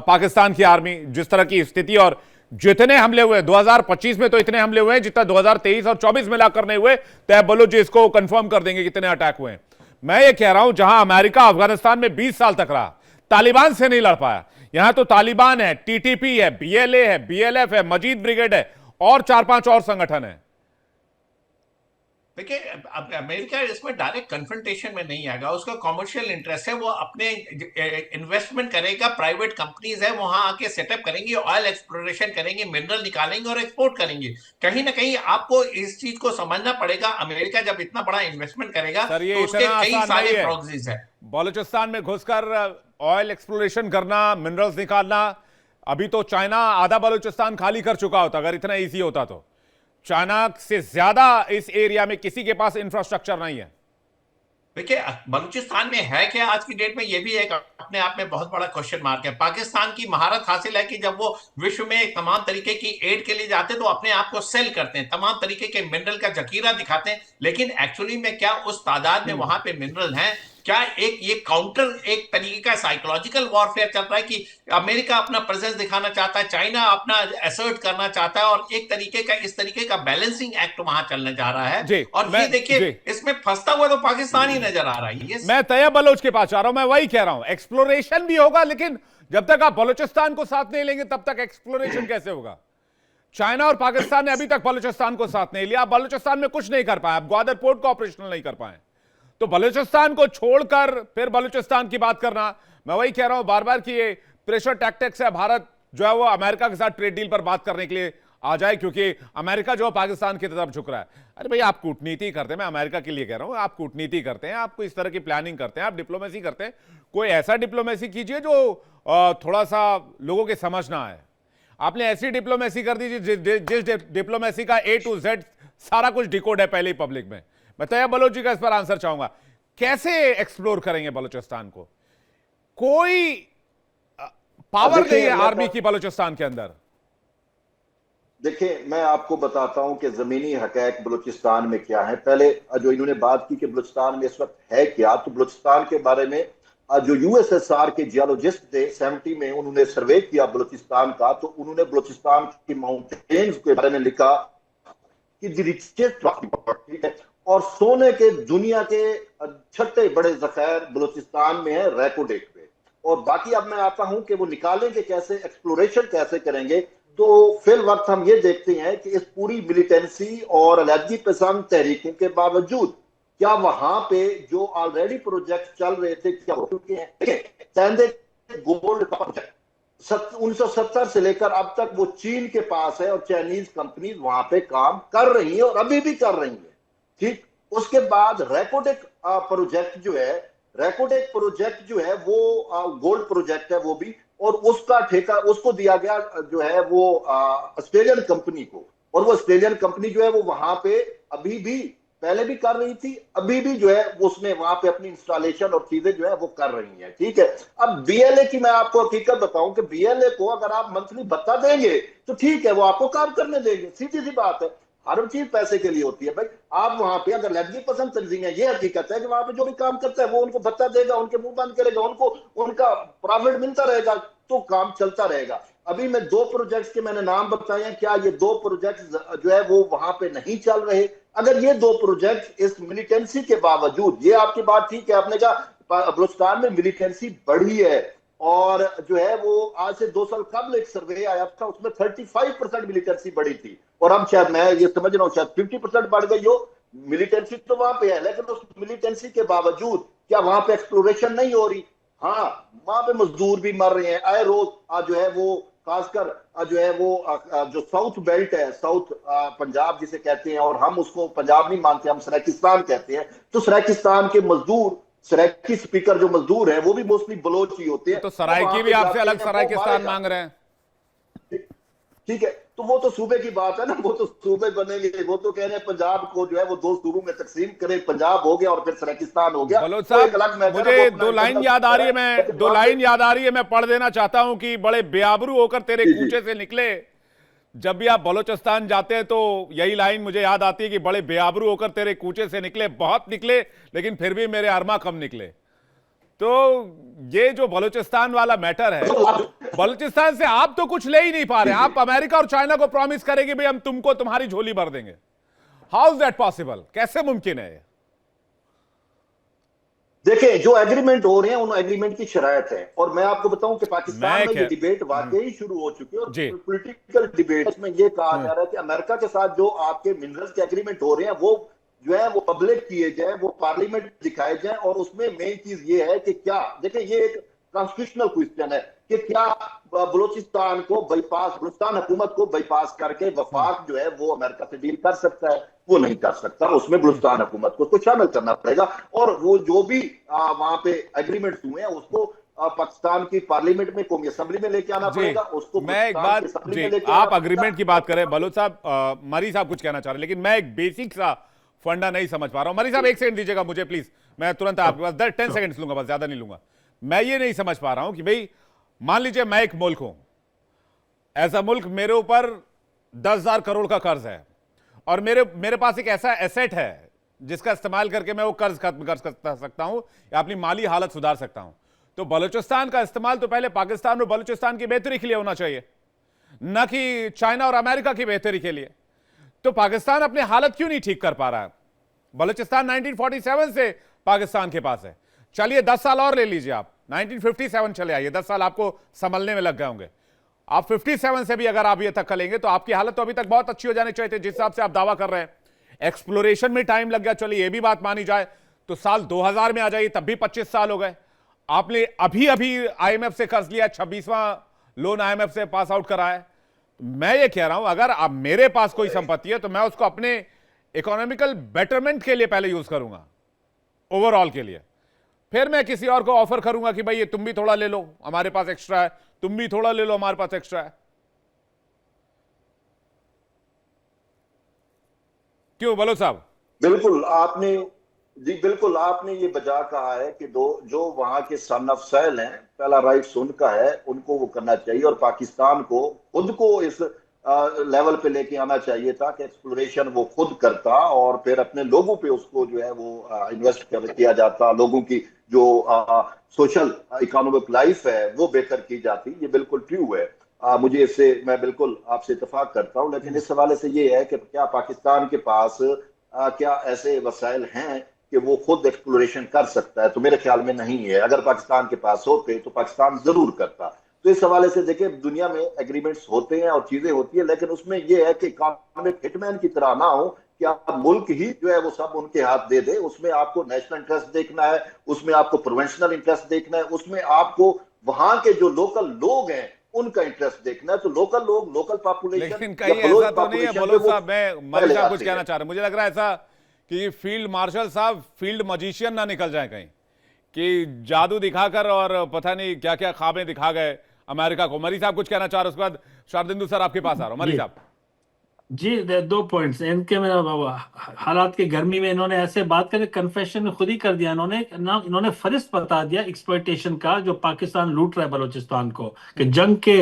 पाकिस्तान की आर्मी, जिस तरह की स्थिति और जितने हमले हुए 2025 में तो इतने हमले हुए हैं जितना 2023 और 24 में लाकर नहीं हुए। तैयब बलोच जी इसको कंफर्म कर देंगे कितने अटैक हुए हैं। मैं ये कह रहा हूं, जहां अमेरिका अफगानिस्तान में 20 साल तक रहा, तालिबान से नहीं लड़ पाया, यहां तो तालिबान है, टीटीपी है, बीएलए है, बीएलएफ है, मजीद ब्रिगेड है और 4-5 और संगठन है। देखिए, अब अमेरिका इसमें डायरेक्ट कन्फ्रंटेशन में नहीं आएगा, उसका कॉमर्शियल इंटरेस्ट है, वो अपने इन्वेस्टमेंट करेगा, प्राइवेट कंपनीज है वहां आके सेटअप करेंगी, ऑयल एक्सप्लोरेशन करेंगे, मिनरल निकालेंगे और एक्सपोर्ट करेंगे। कहीं ना कहीं आपको इस चीज को समझना पड़ेगा, अमेरिका जब इतना बड़ा इन्वेस्टमेंट करेगा तो उसके कई सारे प्रॉक्सीज है। बलूचिस्तान में घुसकर ऑयल एक्सप्लोरेशन करना, मिनरल्स निकालना, अभी तो चाइना आधा बलूचिस्तान खाली कर चुका होता अगर इतना ईजी होता तो। चाइना से ज्यादा इस एरिया में किसी के पास इंफ्रास्ट्रक्चर नहीं है। देखिए, बलूचिस्तान में है क्या आज की डेट में, ये भी एक अपने आप में बहुत बड़ा क्वेश्चन मार्क है। पाकिस्तान की महारत हासिल है कि जब वो विश्व में तमाम तरीके की एड के लिए जाते हैं तो अपने आप को सेल करते हैं, तमाम तरीके के मिनरल का जखीरा दिखाते हैं, लेकिन एक्चुअली में क्या उस तादाद में वहां पे मिनरल हैं? क्या एक ये काउंटर एक तरीके का साइकोलॉजिकल वॉरफेयर चल रहा है कि अमेरिका अपना प्रेजेंस दिखाना चाहता है, चाइना अपना असर्ट करना चाहता है और एक तरीके का इस तरीके का बैलेंसिंग एक्ट वहां चलने जा रहा है। और ये देखिए, इसमें फंसता हुआ तो पाकिस्तान ही नजर आ रहा है। मैं तैयब बलोच के पास आ रहा हूं, मैं वही कह रहा हूं, एक्सप्लोरेशन भी होगा, लेकिन जब तक आप बलूचिस्तान को साथ नहीं लेंगे तब तक एक्सप्लोरेशन कैसे होगा? चाइना और पाकिस्तान ने अभी तक बलूचिस्तान को साथ नहीं लिया, बलूचिस्तान में कुछ नहीं कर पाए, आप ग्वादर पोर्ट को ऑपरेशनल नहीं कर पाए, तो बलूचिस्तान को छोड़कर फिर बलूचिस्तान की बात करना, मैं वही कह रहा हूं बार बार कि ये प्रेशर टैक्टिक्स है। भारत जो है वो अमेरिका के साथ ट्रेड डील पर बात करने के लिए आ जाए, क्योंकि अमेरिका जो पाकिस्तान की तरफ झुक रहा है। अरे भाई, आप कूटनीति करते हैं, मैं अमेरिका के लिए कह रहा हूं, आप कूटनीति करते हैं, आपको इस तरह की प्लानिंग करते हैं, आप डिप्लोमेसी करते हैं, कोई ऐसा डिप्लोमेसी कीजिए जो थोड़ा सा लोगों के समझ ना आए। आपने ऐसी डिप्लोमेसी कर दी जिस डिप्लोमेसी का A to Z सारा कुछ डिकोड है पहले ही पब्लिक में। मैं तैयब बलोच जी का इस पर आंसर चाहूंगा, कैसे एक्सप्लोर करेंगे बलूचिस्तान को? कोई पावर नहीं है आर्मी की बलूचिस्तान के अंदर। देखिए, मैं आपको बताता हूं कि जमीनी हकैक बलूचिस्तान में क्या है। पहले जो इन्होंने बात की कि बलूचिस्तान में इस वक्त है क्या, तो बलूचिस्तान के बारे में जो यूएसएसआर के जियोलॉजिस्ट थे 70 में, उन्होंने सर्वे किया बलूचिस्तान का, तो उन्होंने बलूचिस्तान की माउंटेन्स के बारे में लिखा कि द रिचेस्ट, ठीक है, और सोने के दुनिया के छठे बड़े जखायर बलूचिस्तान में है, रैकोडेक पे। और बाकी अब मैं आता हूं कि वो निकालेंगे कैसे, एक्सप्लोरेशन कैसे करेंगे। तो फिर वक्त हम ये देखते हैं कि इस पूरी मिलिटेंसी और अलहदगी पसंद तहरीकों के बावजूद क्या वहां पे जो ऑलरेडी प्रोजेक्ट चल रहे थे क्या हो चुके हैं? गोल्ड का प्रोजेक्ट 1970 से लेकर अब तक वो चीन के पास है और चाइनीज कंपनी वहां पे काम कर रही है और अभी भी कर रही है, ठीक। उसके बाद रैकोडेक प्रोजेक्ट जो है, रैकोडेक प्रोजेक्ट जो है वो गोल्ड प्रोजेक्ट है वो भी, और उसका ठेका उसको दिया गया जो है वो ऑस्ट्रेलियन कंपनी को, और वो ऑस्ट्रेलियन कंपनी जो है वो वहां पे अभी भी पहले भी कर रही थी, अभी भी जो है उसने वहां पे अपनी इंस्टॉलेशन और चीजें जो है वो कर रही हैं, ठीक है। अब बीएलए की मैं आपको हकीकत बताऊं कि बीएलए को अगर आप मंथली भत्ता देंगे तो ठीक है, वो आपको काम करने देंगे, सीधी सी बात है। हर चीज पैसे के लिए होती है भाई। आप वहां पे अगर लड़की पसंद तंजीम है, ये हकीकत है कि वहां पे जो भी काम करता है वो उनको भत्ता देगा, उनके मुंह बंद करेगा, उनको उनका प्रॉफिट मिलता रहेगा, तो काम चलता रहेगा। अभी मैं 2 प्रोजेक्ट्स के मैंने नाम बताए हैं, क्या ये 2 प्रोजेक्ट्स जो है वो वहां पे नहीं चल रहे? अगर ये 2 प्रोजेक्ट इस मिलिटेंसी के बावजूद, ये आपकी बात ठीक है, आपने कहा बलूचिस्तान में मिलिटेंसी बढ़ी है, और जो है वो आज से 2 साल कबल एक सर्वे आया था, उसमें 35% मिलिटेंसी बढ़ी थी, और अब शायद मैं ये समझ रहा हूँ शायद 50% बढ़ गई हो। मिलिटेंसी तो वहां पे है, लेकिन उस मिलिटेंसी के बावजूद क्या वहां पे एक्सप्लोरेशन नहीं हो रही? हाँ, वहां पे मजदूर भी मर रहे हैं आए रोज। जो है वो खासकर जो है वो जो साउथ बेल्ट है, साउथ पंजाब जिसे कहते हैं, और हम उसको पंजाब नहीं मानते, हम सराकिस्तान कहते हैं। तो सराकिस्तान के मजदूर, सराइकी स्पीकर जो मजदूर हैं, वो भी मोस्टली बलोच ही होते हैं। तो सराइकी भी आपसे अलग सराइकिस्तान मांग रहे हैं, ठीक है, तो वो तो सूबे की बात है ना, वो तो सूबे बनेंगे। वो तो कह रहे हैं पंजाब को जो है वो 2 सूबों में तकसीम करें, पंजाब हो गया और फिर सराकिस्तान हो गया। बलोच तो एक साहब, अलग मैटर है, मुझे वो अपना 2 लाइन याद आ रही है, मैं 2 लाइन याद आ रही है, मैं पढ़ देना चाहता हूं कि बड़े बेआबरू होकर तेरे कूचे से निकले। जब भी आप बलोचिस्तान जाते हैं तो यही लाइन मुझे याद आती है कि बड़े बेआबरू होकर तेरे कूचे से निकले, बहुत निकले, लेकिन फिर भी मेरे अरमा कम निकले। तो ये जो बलूचिस्तान वाला मैटर है, बलूचिस्तान से आप तो कुछ ले ही नहीं पा रहे। आप अमेरिका और चाइना को प्रॉमिस करेंगे भाई हम तुमको तुम्हारी झोली भर देंगे। How is that possible? कैसे मुमकिन है? देखिए, जो एग्रीमेंट हो रहे हैं उन एग्रीमेंट की शरायत है, और मैं आपको बताऊं कि पाकिस्तान में ये डिबेट वाकई शुरू हो चुकी है, और पॉलिटिकल डिबेट में ये कहा जा रहा है कि अमेरिका के साथ जो आपके मिनरल्स के एग्रीमेंट हो रहे हैं वो जो है वो पब्लिक किए जाए, वो पार्लियामेंट दिखाए जाए, और उसमें मेन चीज ये है कि क्या, देखिए ये एक कॉन्स्टिट्यूशनल क्वेश्चन है कि क्या बलूचिस्तान को बाईपास, बलूचिस्तान हुकूमत को बाईपास करके वफाक जो है वो अमेरिका से डील कर सकता है? वो नहीं कर सकता, उसमें बलूचिस्तान हुकूमत को उसको शामिल करना पड़ेगा, और वो जो भी वहां पे एग्रीमेंट हुए हैं उसको पाकिस्तान की पार्लियामेंट में, कौमी असेंबली में लेके आना पड़ेगा उसको। मैं एक बात जी, आप अग्रीमेंट की बात करें, बलोच साहब, मरी साहब कुछ कहना चाह रहे हैं, लेकिन मैं एक बेसिक सा फंडा नहीं समझ पा रहा हूं। मरी साहब 1 सेकंड दीजिएगा मुझे प्लीज, मैं तुरंत आपके पास 10 सेकंड लूंगा, बस ज्यादा नहीं लूंगा। मैं ये नहीं समझ पा रहा हूं कि भाई मान लीजिए मैं एक मुल्क हूं, ऐसा मुल्क, मेरे ऊपर 10,000 करोड़ का कर्ज है, और मेरे पास एक ऐसा एसेट है जिसका इस्तेमाल करके मैं वो कर्ज खत्म कर सकता हूं या अपनी माली हालत सुधार सकता हूं। तो बलूचिस्तान का इस्तेमाल तो पहले पाकिस्तान और बलूचिस्तान की बेहतरी के लिए होना चाहिए, न कि चाइना और अमेरिका की बेहतरी के लिए। तो पाकिस्तान अपनी हालत क्यों नहीं ठीक कर पा रहा है? बलूचिस्तान 1947 से पाकिस्तान के पास है। चलिए 10 साल और ले लीजिए, आप 1957 चले आइए, 10 साल आपको संभलने में लग गए होंगे। आप 57 से भी अगर आप ये तक करेंगे तो आपकी हालत तो अभी तक बहुत अच्छी हो जानी चाहिए थी, जिस हिसाब से आप दावा कर रहे हैं। एक्सप्लोरेशन में टाइम लग गया, चलिए ये भी बात मानी जाए, तो साल 2000 में आ जाइए, तब भी 25 साल हो गए। आपने अभी अभी आईएमएफ से कर्ज लिया, 26वां लोन आईएमएफ से पास आउट करा है। मैं ये कह रहा हूं, अगर आप मेरे पास कोई संपत्ति है तो मैं उसको अपने इकोनॉमिकल बेटरमेंट के लिए पहले यूज करूंगा, ओवरऑल के लिए। फिर मैं किसी और को ऑफर करूंगा कि भाई ये तुम भी थोड़ा ले लो, हमारे पास एक्स्ट्रा है, तुम भी थोड़ा ले लो, हमारे पास एक्स्ट्रा है। क्यों बोलो साहब? बिल्कुल आपने ये बजा कहा है कि जो वहां के सन ऑफ सैल हैं, पहला राइट्स उनका है, उनको वो करना चाहिए, और पाकिस्तान को खुद को इस लेवल पे लेके आना चाहिए था कि एक्सप्लोरेशन वो खुद करता, और फिर अपने लोगों पे उसको जो है वो इन्वेस्ट किया जाता, लोगों की जो सोशल इकोनॉमिक लाइफ है वो बेहतर की जाती। ये बिल्कुल ट्रू है, मुझे इससे मैं बिल्कुल आपसे इत्तेफाक करता हूं। लेकिन इस हवाले से ये है कि क्या पाकिस्तान के पास क्या ऐसे वसाइल हैं कि वो खुद एक्सप्लोरेशन कर सकता है? तो मेरे ख्याल में नहीं है। अगर पाकिस्तान के पास होते तो पाकिस्तान जरूर करता। तो इस हवाले से देखिए, दुनिया में एग्रीमेंट्स होते हैं और चीजें होती है, लेकिन उसमें यह है कि इकोनॉमिक हिटमैन की तरह ना हो कि आप मुल्क ही जो है वो सब उनके हाथ दे दे। उसमें आपको नेशनल इंटरेस्ट देखना है, उसमें आपको प्रोवेंशनल इंटरेस्ट देखना है, उसमें आपको वहां के जो लोकल लोग हैं उनका इंटरेस्ट देखना है। तो लोकल लोग, लोकल पॉपुलेशन, लेकिन कहीं ऐसा तो नहीं है बलोच साहब, मैं मलिक साहब कुछ कहना चाह रहे हैं, मुझे लग रहा है ऐसा कि फील्ड मार्शल साहब फील्ड मजिशियन ना निकल जाए कहीं, कि जादू दिखाकर और पता नहीं क्या क्या ख्वाबें दिखा गए अमेरिका को। मरी साहब कुछ कहना चाह रहे, उसके बाद शारदिंदु सर आपके पास आ रहा हूं। मरी साहब जी, दो पॉइंट्स इनके में। हालात की गर्मी में इन्होंने ऐसे बात करके कन्फेशन खुद ही कर दिया इन्होंने ना, इन्होंने फरिश्त बता दिया एक्सप्लॉइटेशन का जो पाकिस्तान लूट रहा है बलूचिस्तान को, कि जंग के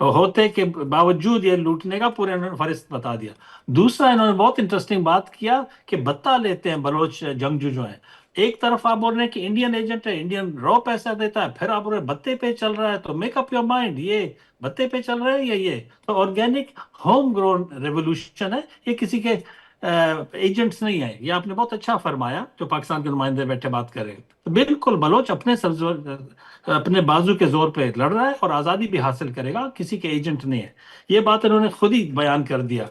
होते के बावजूद ये लूटने का पूरे इन्होंने फरिश्त बता दिया। दूसरा, इन्होंने बहुत इंटरेस्टिंग बात किया कि बत्ता लेते हैं बलोच जंगजू जो है। एक तरफ आप बोल रहे हैं कि इंडियन एजेंट है, इंडियन रॉ पैसा देता है, फिर आप बोल रहे हैं बत्ते पे चल रहा है, तो मेक अप योर माइंड, ये बत्ते पे चल रहा है या ये तो ऑर्गेनिक होम ग्रोन रेवोल्यूशन है, ये किसी के एजेंट्स नहीं है। ये आपने बहुत अच्छा फरमाया, जो पाकिस्तान के नुमाइंदे बैठे बात कर रहे हैं। तो बिल्कुल बलोच अपने बाजू के जोर पे लड़ रहा है और आज़ादी भी हासिल करेगा, किसी के एजेंट नहीं है। ये बात इन्होंने खुद ही बयान कर दिया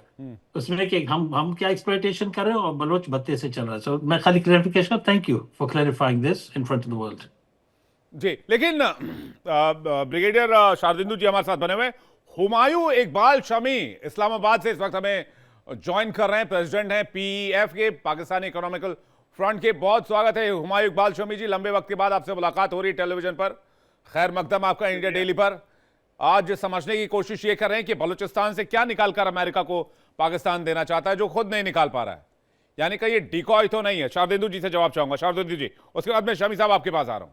उसमें कि हम क्या एक्सप्लॉइटेशन कर रहे हैं और बलोच बत्ते से चल रहा है। सो मैं खाली clarification, thank you for clarifying this in front of the world. जी, लेकिन ब्रिगेडियर शारदिंदु जी हमारे साथ बने हुए। हुमायूं इकबाल शमी इस्लामाबाद से इस वक्त हमें ज्वाइन कर रहे हैं, प्रेसिडेंट हैं पीईएफ के, पाकिस्तानी इकोनॉमिकल फ्रंट के। बहुत स्वागत है हुमायूं इकबाल शमी जी, लंबे वक्त के बाद आपसे मुलाकात हो रही है टेलीविजन पर। खैर मकदम आपका इंडिया डेली पर। आज समझने की कोशिश ये कर रहे हैं कि बलूचिस्तान से क्या निकाल कर अमेरिका को पाकिस्तान देना चाहता है जो खुद नहीं निकाल पा रहा है, यानी कि ये डिकॉय तो नहीं है। शारदिंदु जी से जवाब चाहूंगा, शारदिंदु जी, उसके बाद मैं शमी साहब आपके पास आ रहा हूं।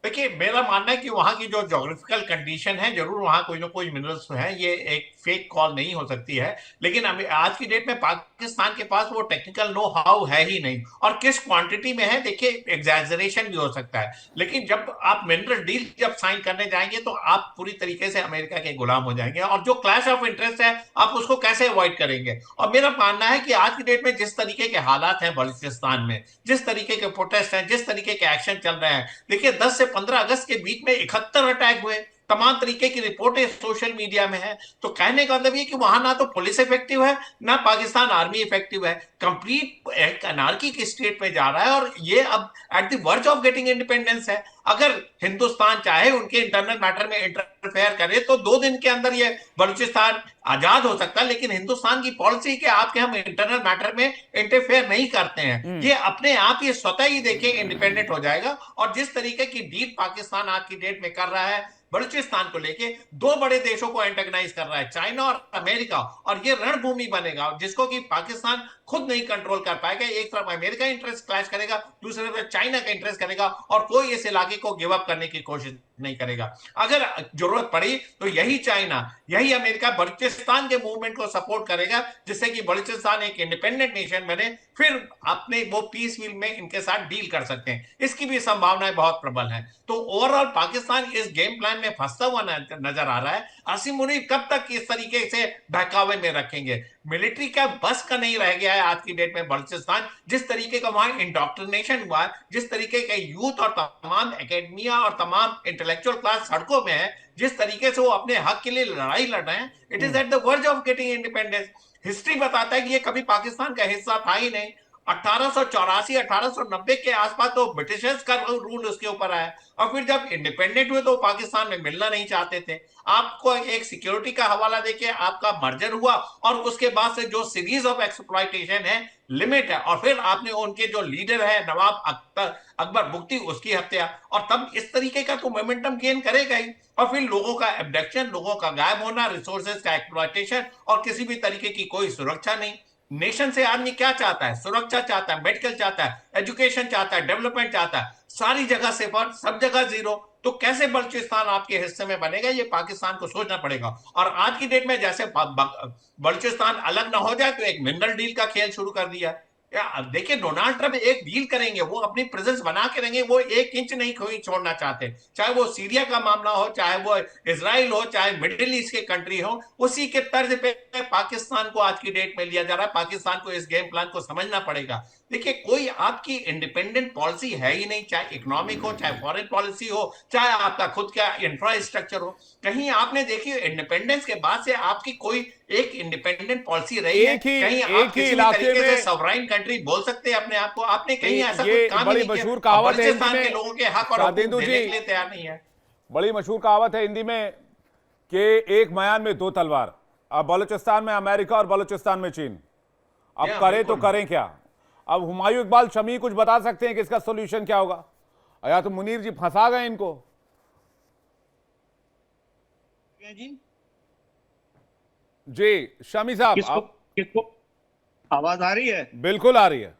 देखिए, मेरा मानना है कि वहां की जो ज्योग्राफिकल कंडीशन है, जरूर वहां कोई ना कोई मिनरल्स है, ये एक फेक कॉल नहीं हो सकती है। लेकिन आज की डेट में पाकिस्तान के पास वो टेक्निकल नो हाउ है ही नहीं, और किस क्वांटिटी में है देखिए, एग्जैजरेशन भी हो सकता है। लेकिन जब आप मिनरल डील जब साइन करने जाएंगे तो आप पूरी तरीके से अमेरिका के गुलाम हो जाएंगे, और जो क्लैश ऑफ इंटरेस्ट है आप उसको कैसे अवॉइड करेंगे। और मेरा मानना है कि आज की डेट में जिस तरीके के हालात हैं बलूचिस्तान में, जिस तरीके के प्रोटेस्ट हैं, जिस तरीके के एक्शन चल रहे हैं, देखिए 10 से 15 अगस्त के बीच में 71 अटैक हुए, तमाम तरीके की रिपोर्टें सोशल मीडिया में है। तो कहने का मतलब ये कि वहां ना तो पुलिस इफेक्टिव है, ना पाकिस्तान आर्मी इफेक्टिव है, कंप्लीट एक अनार्की की स्टेट में जा रहा है, और ये अब at the verge of getting independence है। अगर हिंदुस्तान चाहे उनके इंटरनल मैटर में इंटरफेयर करे तो 2 दिन के अंदर ये बलूचिस्तान आजाद हो सकता है। लेकिन हिंदुस्तान की पॉलिसी कि आपके हम इंटरनल मैटर में इंटरफेयर नहीं करते हैं, ये अपने आप ये स्वतः ही देखिए इंडिपेंडेंट हो जाएगा। और जिस तरीके की डील पाकिस्तान आज की डेट में कर रहा है बलूचिस्तान को लेके, 2 बड़े देशों को एंटेगनाइज कर रहा है, चाइना और अमेरिका, और ये रणभूमि बनेगा जिसको कि पाकिस्तान खुद नहीं कंट्रोल कर पाएगा। एक तरफ अमेरिका इंटरेस्ट क्लैश करेगा, दूसरी तरफ चाइना का इंटरेस्ट करेगा, और कोई इस इलाके को गिव अप करने की कोशिश नहीं करेगा। अगर जरूरत पड़ी तो यही चाइना, यही अमेरिका बलूचिस्तान के मूवमेंट को सपोर्ट करेगा, जिससे कि बलूचिस्तान एक इंडिपेंडेंट नेशन बने, फिर अपने वो पीस विल में इनके साथ डील कर सकते हैं। इसकी भी संभावनाएं बहुत प्रबल हैं। तो ओवरऑल पाकिस्तान इस गेम प्लान में फंसता हुआ नजर आ रहा है। आसिम मुनीर कब तक इस तरीके से बहकावे में रखेंगे? मिलिट्री का बस का नहीं रह गया है आज की डेट में बलूचिस्तान। जिस तरीके का वहां इंडोक्ट्रिनेशन हुआ, जिस तरीके के यूथ और तमाम एकेडमिया और तमाम इंटेलेक्चुअल क्लास सड़कों में है, जिस तरीके से वो अपने हक के लिए लड़ाई लड़ रहे हैं, it is at the verge of getting independence. History बताता है कि ये कभी पाकिस्तान का हिस्सा था ही नहीं। 1884 1890 के आसपास तो ब्रिटिशर्स का रूल उसके ऊपर आया, और फिर जब इंडिपेंडेंट हुए तो पाकिस्तान में मिलना नहीं चाहते थे। आपको एक सिक्योरिटी का हवाला देके आपका मर्जर हुआ, और उसके बाद से जो सीरीज ऑफ एक्सप्लॉइटेशन है, लिमिट है, और फिर आपने उनके जो लीडर है नवाब अकबर बुगटी, उसकी हत्या, और तब इस तरीके का तो मोमेंटम गेन करेगा ही। और फिर लोगों का एब्डक्शन, लोगों का गायब होना, रिसोर्सेज का एक्सप्लॉइटेशन, और किसी भी तरीके की कोई सुरक्षा नहीं। नेशन से आदमी क्या चाहता है? सुरक्षा चाहता है, मेडिकल चाहता है, एजुकेशन चाहता है, डेवलपमेंट चाहता है, सारी जगह सिफर, सब जगह जीरो। तो कैसे बलूचिस्तान आपके हिस्से में बनेगा, ये पाकिस्तान को सोचना पड़ेगा। और आज की डेट में जैसे बलूचिस्तान अलग ना हो जाए तो एक मिनरल डील का खेल शुरू कर दिया। देखिए, डोनाल्ड ट्रंप एक डील करेंगे, वो अपनी प्रेजेंस बना के रहेंगे, वो 1 इंच नहीं कोई छोड़ना चाहते। चाहे वो सीरिया का मामला हो, चाहे वो इसराइल हो, चाहे मिडिल ईस्ट के कंट्री हो, उसी के तर्ज पे पाकिस्तान को आज की डेट में लिया जा रहा है। पाकिस्तान को इस गेम प्लान को समझना पड़ेगा। देखिए, कोई आपकी इंडिपेंडेंट पॉलिसी है ही नहीं, चाहे इकोनॉमिक हो, चाहे फॉरेन पॉलिसी हो, चाहे आपका खुद का इंफ्रास्ट्रक्चर हो। कहीं आपने देखी इंडिपेंडेंस के बाद से आपकी कोई एक इंडिपेंडेंट पॉलिसी रही है? कहीं आप किसी भी तरीके से सॉवरेन कंट्री बोल सकते हैं अपने आप को? आपने कहीं ऐसा कुछ काम नहीं किया। बलूचिस्तान के लोगों के हक और हकूक देने के लिए तैयार नहीं है। बड़ी मशहूर कहावत है हिंदी में कि एक म्यान में 2 तलवार। अब बलूचिस्तान में अमेरिका और बलूचिस्तान में चीन। अब करें तो करें क्या? अब हुमायूं इकबाल शमी कुछ बता सकते हैं कि इसका सोल्यूशन क्या होगा, या तो मुनीर जी फंसा गए इनको? जी शमी साहब, किसको आप किसको आवाज आ रही है? बिल्कुल आ रही है।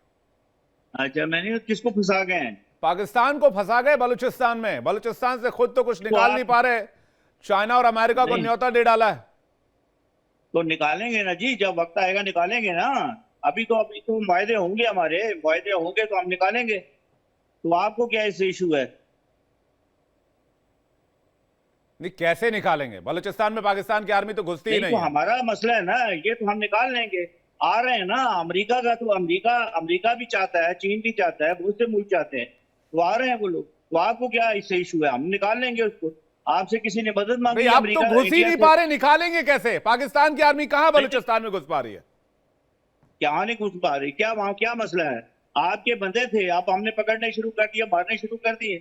अच्छा, मैंने किसको फंसा गए हैं? पाकिस्तान को फंसा गए बलूचिस्तान में। बलूचिस्तान से खुद तो कुछ निकाल आप- नहीं पा रहे, चाइना और अमेरिका को नहीं। न्योता दे डाला है। तो निकालेंगे ना जी, जब वक्त आएगा निकालेंगे ना। अभी तो वायदे होंगे, हमारे वायदे होंगे तो हम निकालेंगे। तो आपको क्या इससे इशू है? नहीं, कैसे निकालेंगे? बलूचिस्तान में पाकिस्तान की आर्मी तो घुसती ही नहीं, नहीं तो है। हमारा मसला है ना, ये तो हम निकाल लेंगे। आ रहे हैं ना, अमेरिका का तो अमेरिका भी चाहता है, चीन भी चाहता है, बहुत से मुल्क चाहते हैं, तो आ रहे हैं वो लोग। तो आपको क्या इससे इशू है? हम निकाल लेंगे उसको। आपसे किसी ने मदद मांगी भाई है आप तो अमेरिका घुस ही इंडिया नहीं से? पा रहे, निकालेंगे कैसे? पाकिस्तान की आर्मी कहां बलूचिस्तान में घुस पा रही है? क्या नहीं घुस पा रही? क्या वहां क्या मसला है? आपके बंदे थे, आप हमने पकड़ने शुरू कर दिए, मारने शुरू कर दिए,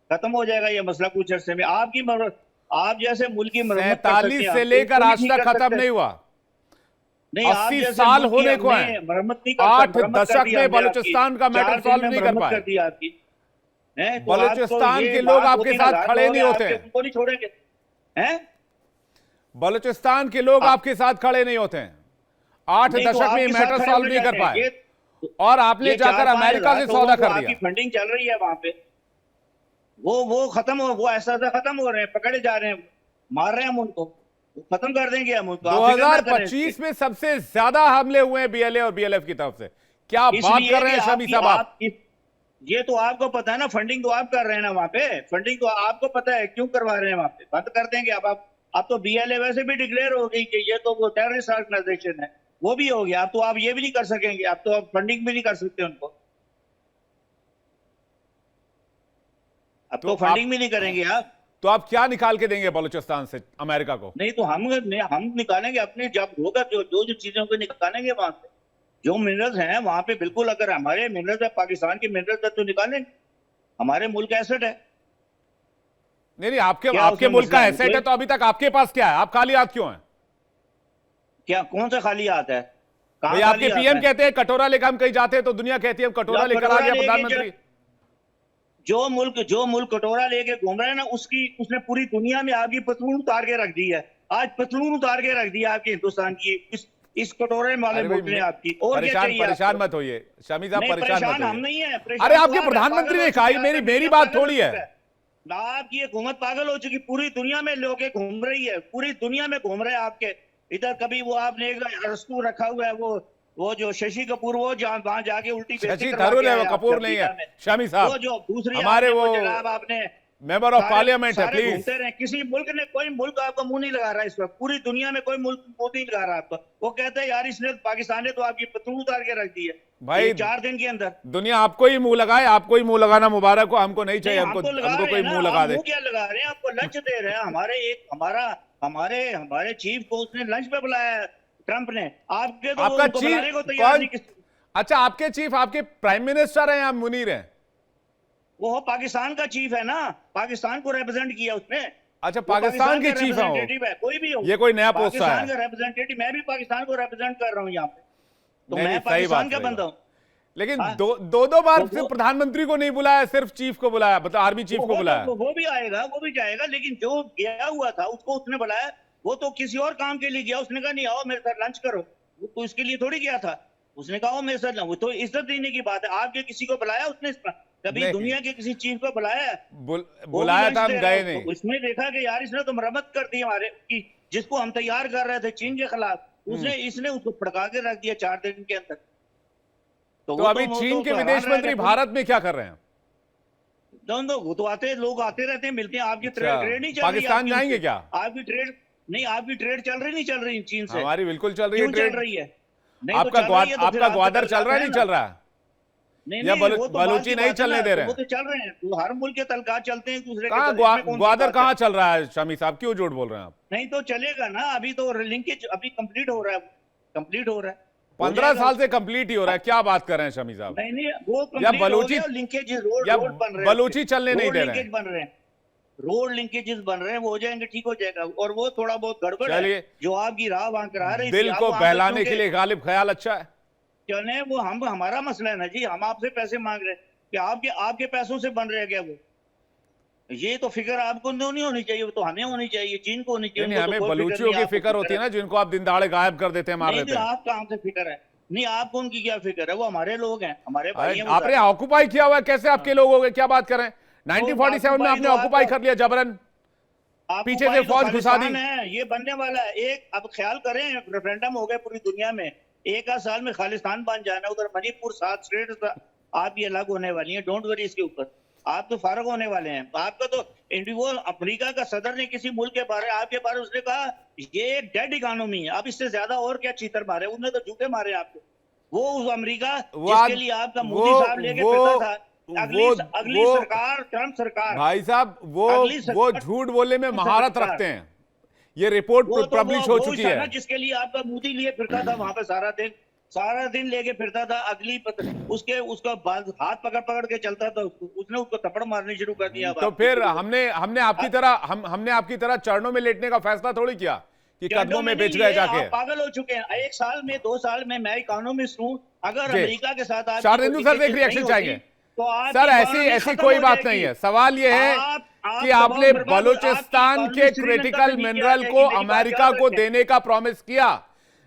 खत्म हो जाएगा ये मसला कुछ अरसे में। आपकी मरम्मत, आप जैसे मुल्क की मरम्मत कर सकते 47 हैं, से हम लेकर कोई आज नहीं तक कर खत्म सकते। नहीं हुआ। नहीं, आप 80 जैसे साल मुल्क की होने को हमने हैं। मरम्मत नहीं कर 8 मरम्मत कर दशक दी में हमने बलूचिस्तान आपकी। का मैटर 4 दिन सॉल्व में नहीं कर मरम्मत पाए। कर दी आपकी। हैं? तो बलूचिस्तान आपको ये के लोग बात आपके 2-3 साथ हज़ार खड़े नहीं लोग होते आपके हैं। उनको नहीं छोड़ेंगे। हैं? बलूचिस्तान के लोग आपके साथ खड़े नहीं होते हैं। 8 नहीं, तो दशक में आपके साथ मैटर खड़े सॉल्व हो नहीं कर जाते हैं। पाए और आपने ये जाकर 4-5 अमेरिका से हज़ार सौदा लोगों को कर आपकी दिया। फंडिंग चल रही है वहां पे। वो खत्म हो, वो ऐसा खत्म हो रहे हैं, पकड़े जा रहे हैं, मार रहे हैं हम उनको। वो खत्म कर देंगे हम उनको। आप फिक्र ना करें। 2025 में सबसे ज्यादा हमले हुए हैं बीएलए और बीएलएफ की तरफ से। क्या बात इसलिए कर रहे हैं कि शमी साहब आप? ये तो आपको पता है ना, फंडिंग तो आप कर रहे हैं ना वहां पे। फंडिंग तो आपको पता है क्यों करवा रहे हैं वहां पे। बंद कर देंगे अब तो बीएलए वैसे भी डिक्लेयर हो गई कि ये तो वो टेररिस्ट ऑर्गेनाइजेशन है, वो भी हो गया। अब तो आप ये भी नहीं कर सकेंगे, अब तो आप फंडिंग भी नहीं कर सकते उनको। अब तो तो फंडिंग भी नहीं करेंगे आप। तो आप क्या निकाल के देंगे बलूचिस्तान से अमेरिका को? नहीं तो हम निकालेंगे अपने, जब होगा जो चीजों को निकालेंगे वहां से। जो मिनरल्स हैं वहां पे, बिल्कुल अगर हमारे मिनरल्स है, पाकिस्तान के मिनरल्स है, तो निकालेंगे। हमारे मुल्क का एसेट है। नहीं, आपके क्या आपके उसमें मुल्क का मसला है? एसेट है तो अभी तक आपके पास क्या है? आप खाली हाथ क्यों हैं? क्या कौन सा खाली हाथ है? कहाँ भाई खाली आपके हाथ पीएम है? कहते हैं कटोरा लेकर हम कहीं जाते हैं तो दुनिया कहती है हम कटोरा या लेकर आ कटोरा गया लेके प्रधानमंत्री। जो मुल्क कटोरा लेके घूम रहा है ना, उसने पूरी दुनिया में आपकी पतलून उतार के रख दी है। आज पतलून उतार के रख दी है आपके हिंदुस्तान की, इस कटोरे वाले अरे भाई, मुल्क ने आपकी। और क्या चाहिए परेशान आपको? मत होइए शमी साहब, नहीं, परेशान परेशान मत हम होइए। नहीं है। अरे आपके प्रधानमंत्री ने कहा, मेरी बात थोड़ी है। आपकी हुकूमत पागल हो चुकी, पूरी दुनिया में लोग घूम रही है, पूरी दुनिया में घूम रहे हैं आपके। इधर कभी वो आपने एक अरस्तू रखा हुआ है, वो जो शशि कपूर, वो वहां जाके उल्टी शशि थरूर है, वो कपूर नहीं है शमी साहब। वो जो दूसरी हमारे आपने वो जनाब आपने मेंबर ऑफ पार्लियामेंट है, सारे प्लीज। घूमते रहे। किसी मुल्क ने, कोई मुल्क आपको मुंह नहीं लगा रहा इस वक्त। पूरी दुनिया में कोई मुल्क मुंह नहीं लगा रहा आपको। वो कहते हैं यार, इसने पाकिस्तान ने तो आपकी पतलून उतार के रख दी है भाई। 4 दिन के अंदर। दुनिया आपको ही मुंह लगाए, आपको ही मुंह लगाना मुबारक हो, हमको नहीं चाहिए। नहीं, हमको हम तो लगा हमको रहे कोई हैं मुंह ना। लगा हम दे। मुंह क्या लगा रहे हैं? आपको लंच दे रहे हैं। हमारे चीफ को उसने लंच पे बुलाया है, ट्रंप ने। आपके तो आपका उनको बुलाने चीफ को तैयार कौन? नहीं किसी। अच्छा, आपके चीफ आपके प्राइम मिनिस्टर हैं या मुनीर हैं? वो पाकिस्तान का चीफ है ना, पाकिस्तान को रिप्रेजेंट किया उसने। अच्छा, वो पाकिस्तान के का चीफ हैं वो। representative है, कोई भी हो। ये कोई नया पोस्ट आया पाकिस्तान है? का रिप्रेजेंटेटिव, मैं भी पाकिस्तान को रिप्रेजेंट कर रहा हूँ यहाँ पे, तो नहीं, मैं नहीं, सही पाकिस्तान बात, का सही बंदा बात। हूँ। लेकिन हाँ। दो बार तो सिर्फ वो- प्रधानमंत्री को नहीं बुलाया, सिर्फ चीफ को बुलाया, मतलब आर्मी चीफ को बुलाया। वो भी आएगा, वो भी जाएगा, लेकिन जो गया हुआ था उसको उसने बुलाया। वो तो किसी और काम के लिए गया, उसने कहा नहीं आओ मेरे साथ लंच करो। वो तो इसके लिए थोड़ी गया था। उसने कहा मेरे साथ, वो तो इज्जत देने की बात है। आपके किसी को बुलाया उसने? कभी नहीं। दुनिया के किसी चीफ को बुलाया है? बुलाया था, हम गए नहीं। उसमें देखा कि यार इसने तो मरम्मत कर दी हमारे की, जिसको हम तैयार कर रहे थे चीन के खिलाफ, इसने उसको फड़का के रख दिया 4 दिन के अंदर। तो वो अभी चीन के विदेश मंत्री भारत में क्या कर रहे हैं? वो तो लोग आते रहते हैं, मिलते हैं। आपकी अच्छा, ट्रेड नहीं चल रही? पाकिस्तान आपकी जाएंगे उनसे? क्या? आपकी ट्रेड नहीं, आपकी ट्रेड चल रही नहीं चल रही चीन से? हमारी बिल्कुल चल रही है क्यों चल ट्रेड। रही है? नहीं तो आपका चल रही है, तो फिर आपका आपके ग्वादर तलकात चल रहा है, है नहीं ना? चल रहा है? नहीं या नहीं, वो तो बात बलूची की नहीं बात है चलने ना, दे रहे वो हैं? तो चल रहे हैं। तो हर मुल्क के तलकात चलते हैं दूसरे कहाँ के। इसमें कौन सी ग्वादर बात कहाँ है? चल रहा है शमी साहब, क्यों झूठ बोल रहे हैं आप? नहीं तो चलेगा ना, अभी तो लिंकेज अभी कंप्लीट हो रहा है, कंप्लीट हो रहा है। 15 साल से कंप्लीट ही हो रहा है, क्या बात कर रहे हैं शमी साहब? नहीं, वो या कंप्लीट बलूची लिंकेज या रोड बन रहे हैं, बलूची चलने नहीं दे रहे लिंकेज हैं? बन रहे हैं, रोड लिंकेजेस बन रहे हैं, वो हो जाएंगे, ठीक हो जाएगा। और वो थोड़ा बहुत गड़बड़ चलिए। है जो आपकी राह वहां करा रही थी। दिल आप को वहां बहलाने बच्चों के लिए गालिब ख्याल अच्छा है। चले, वो हमारा मसला है ना जी। हम आपसे पैसे मांग रहे हैं कि आपके पैसों से बन रहे हैं क्या? वो ये तो फिक्र आपको नहीं होनी चाहिए, वो तो हमें होनी चाहिए, चीन को होनी चाहिए। नहीं, उनको तो हमें कोई बलूचियों नहीं, की आपको फिक्र होती है ना, जिनको आप दिन दहाड़े गायब कर देते हैं, मार नहीं, देते हैं। आप कहाँ से फिक्र है? नहीं, आपको उनकी क्या फिक्र है? वो हमारे लोग हैं, हमारे भाई हैं वो आपने सारे। ऑक्युपाई किया हुआ है, कैसे आपके लोग हो गए? क्या बात कर रहे हैं? 1947 में आपने ऑक्युपाई कर लिया जबरन, पीछे से फौज घुसा दी। है, ये बनने वाला है एक। अब ख्याल करें, रेफरेंडम हो गए पूरी दुनिया में, एक आध साल में खालिस्तान बन जाना, उधर मणिपुर 7 स्टेट आप ये अलग होने वाली है। डोंट वरी इसके ऊपर, आप तो फारग होने वाले हैं। आपका तो इंडियो अमेरिका का सदर ने किसी मुल्क के बारे आपके बारे उसने कहा ये डेड इकोनॉमी है, अब इससे ज्यादा और क्या चीतर मारे, उन्होंने तो झूठे मारे आपको। वो उस अमेरिका जिसके लिए आपका मोदी साहब लेके फिरता था, अगली सरकार, ट्रम्प सरकार, भाई साहब, वो झूठ बोलने में महारत रखते हैं। ये रिपोर्ट पब्लिश हो चुकी है। जिसके लिए आपका मोदी लिए फिरता था वहां पे सारा दिन लेके फिरता था, उसका हाथ पकड़ पकड़ के चलता था, उसने उसको थप्पड़ मारने शुरू कर दिया। तो फिर हमने आपकी तरह चरणों में लेटने का फैसला थोड़ी किया कि कदमों में बेच गए जाके। आप पागल हो चुके हैं। 1 साल में 2 साल में मैं इकोनॉमिस्ट हूं, अगर अमेरिका के साथ आप शारदेंदु सर एक रिएक्शन चाहिए तो सर। ऐसी कोई बात नहीं है। सवाल यह है कि आपने बलूचिस्तान के क्रिटिकल मिनरल को अमेरिका को देने का प्रॉमिस किया,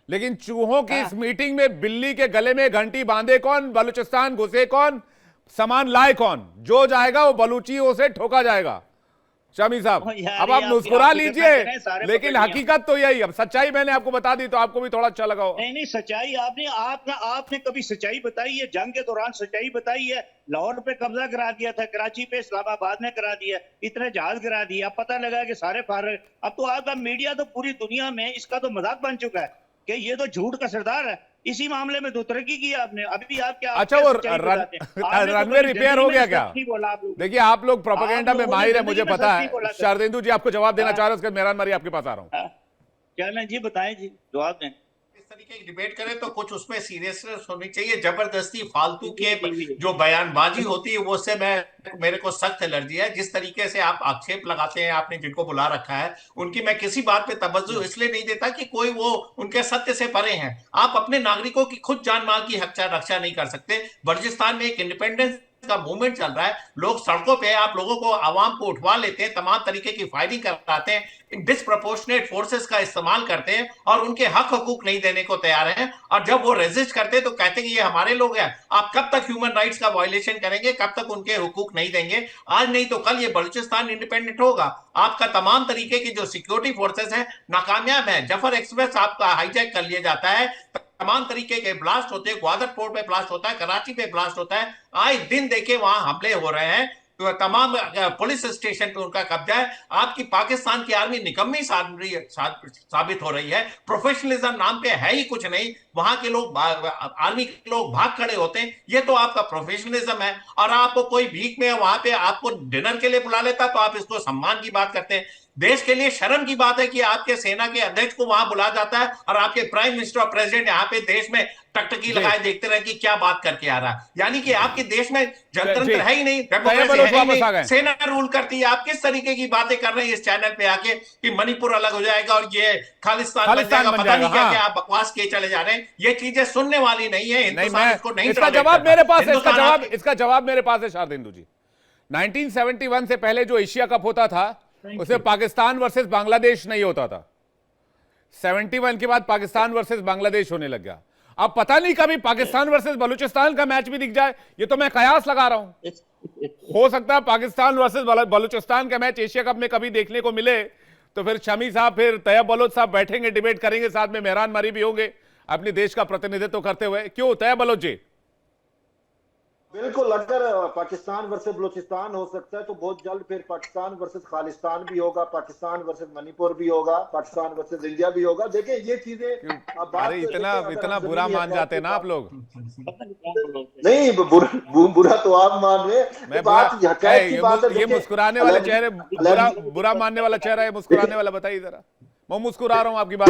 लेकिन चूहों की इस मीटिंग में बिल्ली के गले में घंटी बांधे कौन? बलूचिस्तान घुसे कौन? सामान लाए कौन? जो जाएगा वो बलूचियों से ठोका जाएगा। शमी साहब, अब आप मुस्कुरा लीजिए, लेकिन हकीकत तो यही। अब सच्चाई मैंने आपको बता दी तो आपको भी थोड़ा अच्छा लगा हो। नहीं, सच्चाई आपने कभी सच्चाई बताई है? जंग के दौरान सच्चाई बताई है? लाहौर पे कब्जा करा दिया था, कराची पे, इस्लामाबाद में करा दिया, इतने जहाज करा दिया, अब पता लगा कि सारे फार। अब तो आपका मीडिया तो पूरी दुनिया में इसका तो मजाक बन चुका है कि ये तो झूठ का सरदार है। इसी मामले में तो तरक्की की आपने। अभी आप क्या, अच्छा, वो रनवे रिपेयर हो गया क्या? देखिए, आप लोग प्रोपेगेंडा में माहिर है, मुझे पता है। शारदेंदु जी आपको जवाब देना चाह रहे हैं, उसके मेहरान मारी आपके पास आ रहा हूं। क्या नहीं जी, बताएं जी, जवाब दें। इस तरीके की डिबेट करें तो कुछ उसमें सीरियसनेस होनी चाहिए। जबरदस्ती फालतू के जो बयानबाजी होती है वो से मेरे को सख्त एलर्जी है। जिस तरीके से आप आक्षेप लगाते हैं, आपने जिनको बुला रखा है उनकी मैं किसी बात पे तवज्जो इसलिए नहीं देता कि कोई वो उनके सत्य से परे हैं। आप अपने नागरिकों की खुद जान माल की रक्षा नहीं कर सकते। बलूचिस्तान में एक इंडिपेंडेंस का मूवमेंट चल रहा है, लोग सड़कों पे, आप लोगों को, आवाम को उठवा लेते हैं, तमाम तरीके की फायरिंग कराते हैं, डिसप्रोपोर्शनेट फोर्सेस का इस्तेमाल करते हैं और उनके हक हकूक नहीं देने को तैयार हैं। और जब वो रेजिस्ट करते हैं तो कहते हैं कि ये हमारे लोग हैं। आप कब तक ह्यूमन राइट्स का वायलेशन करेंगे? कब तक उनके हुकूक नहीं देंगे? आज नहीं तो कल ये बलूचिस्तान इंडिपेंडेंट होगा। आपका तमाम तरीके की जो सिक्योरिटी फोर्सेस हैं नाकामयाब है। जफर एक्सप्रेस आपका हाईजैक कर लिया जाता है, तमाम तरीके के ब्लास्ट होते हैं, ग्वादर पोर्ट पे ब्लास्ट होता है, कराची पे ब्लास्ट होता है, आए दिन देखे वहां हमले हो रहे हैं। तो तमाम पुलिस स्टेशन पे उनका कब्जा है। आपकी पाकिस्तान की आर्मी निकम्मी साबित हो रही है। प्रोफेशनलिज्म नाम पे है ही कुछ नहीं। वहां के लोग, आर्मी के लोग भाग खड़े होते हैं, ये तो आपका प्रोफेशनलिज्म है। और आपको कोई भीख में वहां पे आपको डिनर के लिए बुला लेता तो आप इसको सम्मान की बात करते हैं। देश के लिए शर्म की बात है कि आपके सेना के अध्यक्ष को वहां बुला जाता है और आपके प्राइम मिनिस्टर और प्रेसिडेंट यहाँ पे देश में टकटकी लगाए देखते रहे कि क्या बात करके आ रहा है। यानी कि आपके देश में जनतंत्र है ही नहीं, डेमोक्रेसी है ही नहीं, सेना रूल करती है। आप किस तरीके की बातें कर रहे हैं इस चैनल पे आके कि मणिपुर अलग हो जाएगा और ये खालिस्तान बन जाएगा, पता नहीं क्या क्या आप बकवास किए चले जा रहे हैं। ये चीजें सुनने वाली नहीं है। हिंदुस्तान इसको नहीं, इसका जवाब मेरे पास है, इसका जवाब मेरे पास है शारदेंदु जी। 1971 से पहले जो एशिया कप होता था उसमें पाकिस्तान वर्सेस बांग्लादेश नहीं होता था। 71 के बाद पाकिस्तान वर्सेस बांग्लादेश होने लग गया। अब पता नहीं कभी पाकिस्तान वर्सेस बलूचिस्तान का मैच भी दिख जाए, ये तो मैं कयास लगा रहा हूं। हो सकता है पाकिस्तान वर्सेस बलूचिस्तान का मैच एशिया कप में कभी देखने को मिले, तो फिर शमी साहब, फिर तैयब बलोच साहब बैठेंगे, डिबेट करेंगे, साथ में मेहरान मारी भी होंगे अपने देश का प्रतिनिधित्व करते हुए। क्यों तैयब बलोच जी? बिल्कुल, अगर पाकिस्तान वर्सेस बलूचिस्तान हो सकता है तो बहुत जल्द फिर पाकिस्तान वर्सेस खालिस्तान भी होगा, पाकिस्तान वर्सेस मणिपुर भी होगा, पाकिस्तान वर्सेस इंडिया भी होगा। देखिए ये चीजें अरे इतना बुरा मान जाते हैं ना आप लोग। नहीं, बुरा तो आप मान रहे हैं। बात ये मुस्कुराने वाला चेहरे, बुरा मानने वाला चेहरा है, मुस्कुराने वाला बताइए जरा। मैं मुस्कुरा रहा हूँ आपकी बात।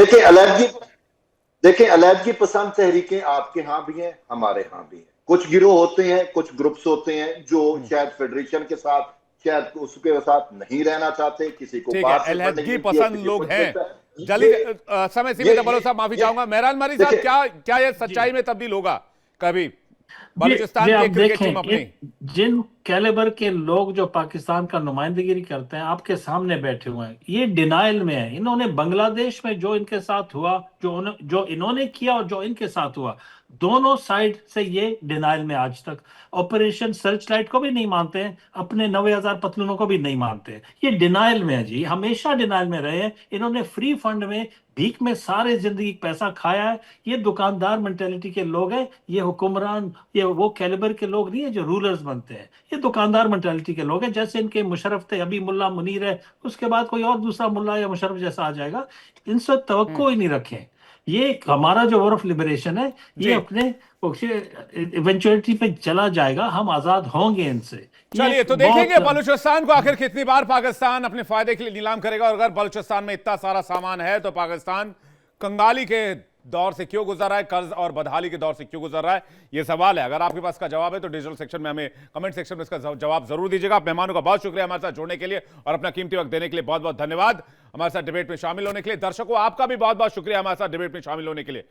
देखिए अलर्जी पसंद तहरीकें आपके यहाँ भी हैं, हमारे यहाँ भी है। कुछ गिरोह होते हैं, कुछ ग्रुप्स होते हैं जो शायद फेडरेशन के साथ, शायद उसके साथ नहीं रहना चाहते, किसी को अलहदगी पसंद लोग हैं। जल्दी समय सीमित है, बलो साहब माफी चाहूंगा। मेहरान मारी साहब, क्या ये सच्चाई में तब्दील होगा कभी? बलूचिस्तान ये की आप एक क्रिकेट देखें टीम अपनी। कि जिन कैलिबर के लोग जो पाकिस्तान का नुमाइंदगी करते हैं आपके सामने बैठे हुए हैं, ये डिनाइल में है। इन्होंने बांग्लादेश में जो इनके साथ हुआ, जो इन्होंने किया और जो इनके साथ हुआ, दोनों साइड से ये डिनाइल में आज तक। ऑपरेशन सर्च लाइट को भी नहीं मानते हैं, अपने 90,000 पतलूनों को भी नहीं मानते हैं। ये डिनाइल में है जी, हमेशा डिनाइल में रहे हैं। इन्होंने फ्री फंड में, भीख में सारे जिंदगी पैसा खाया है। ये दुकानदार मेंटेलिटी के लोग हैं, ये हुक्मरान, ये वो कैलिबर के लोग नहीं है जो रूलर्स बनते हैं। ये दुकानदार मेंटेलिटी के लोग हैं। जैसे इनके मुशर्रफ थे, अभी मुल्ला मुनीर है, उसके बाद कोई और दूसरा मुल्ला या मुशर्रफ जैसा आ जाएगा। इनसे तवक्को ही नहीं रखें। ये हमारा जो वॉर ऑफ लिबरेशन है, जी। ये अपने इवेंचुअलिटी पे चला जाएगा, हम आजाद होंगे इनसे। चलिए तो देखेंगे बलूचिस्तान को आखिर कितनी बार पाकिस्तान अपने फायदे के लिए नीलाम करेगा। और अगर बलूचिस्तान में इतना सारा सामान है तो पाकिस्तान कंगाली के दौर से क्यों गुजर रहा है, कर्ज और बदहाली के दौर से क्यों गुजर रहा है, यह सवाल है। अगर आपके पास का जवाब है तो डिजिटल सेक्शन में हमें, कमेंट सेक्शन में इसका जवाब जरूर दीजिएगा। आप मेहमानों का बहुत शुक्रिया हमारे साथ जुड़ने के लिए और अपना कीमती वक्त देने के लिए बहुत बहुत धन्यवाद। हमारे साथ डिबेट में शामिल होने के लिए दर्शकों आपका भी बहुत बहुत शुक्रिया हमारे साथ डिबेट में शामिल होने के लिए।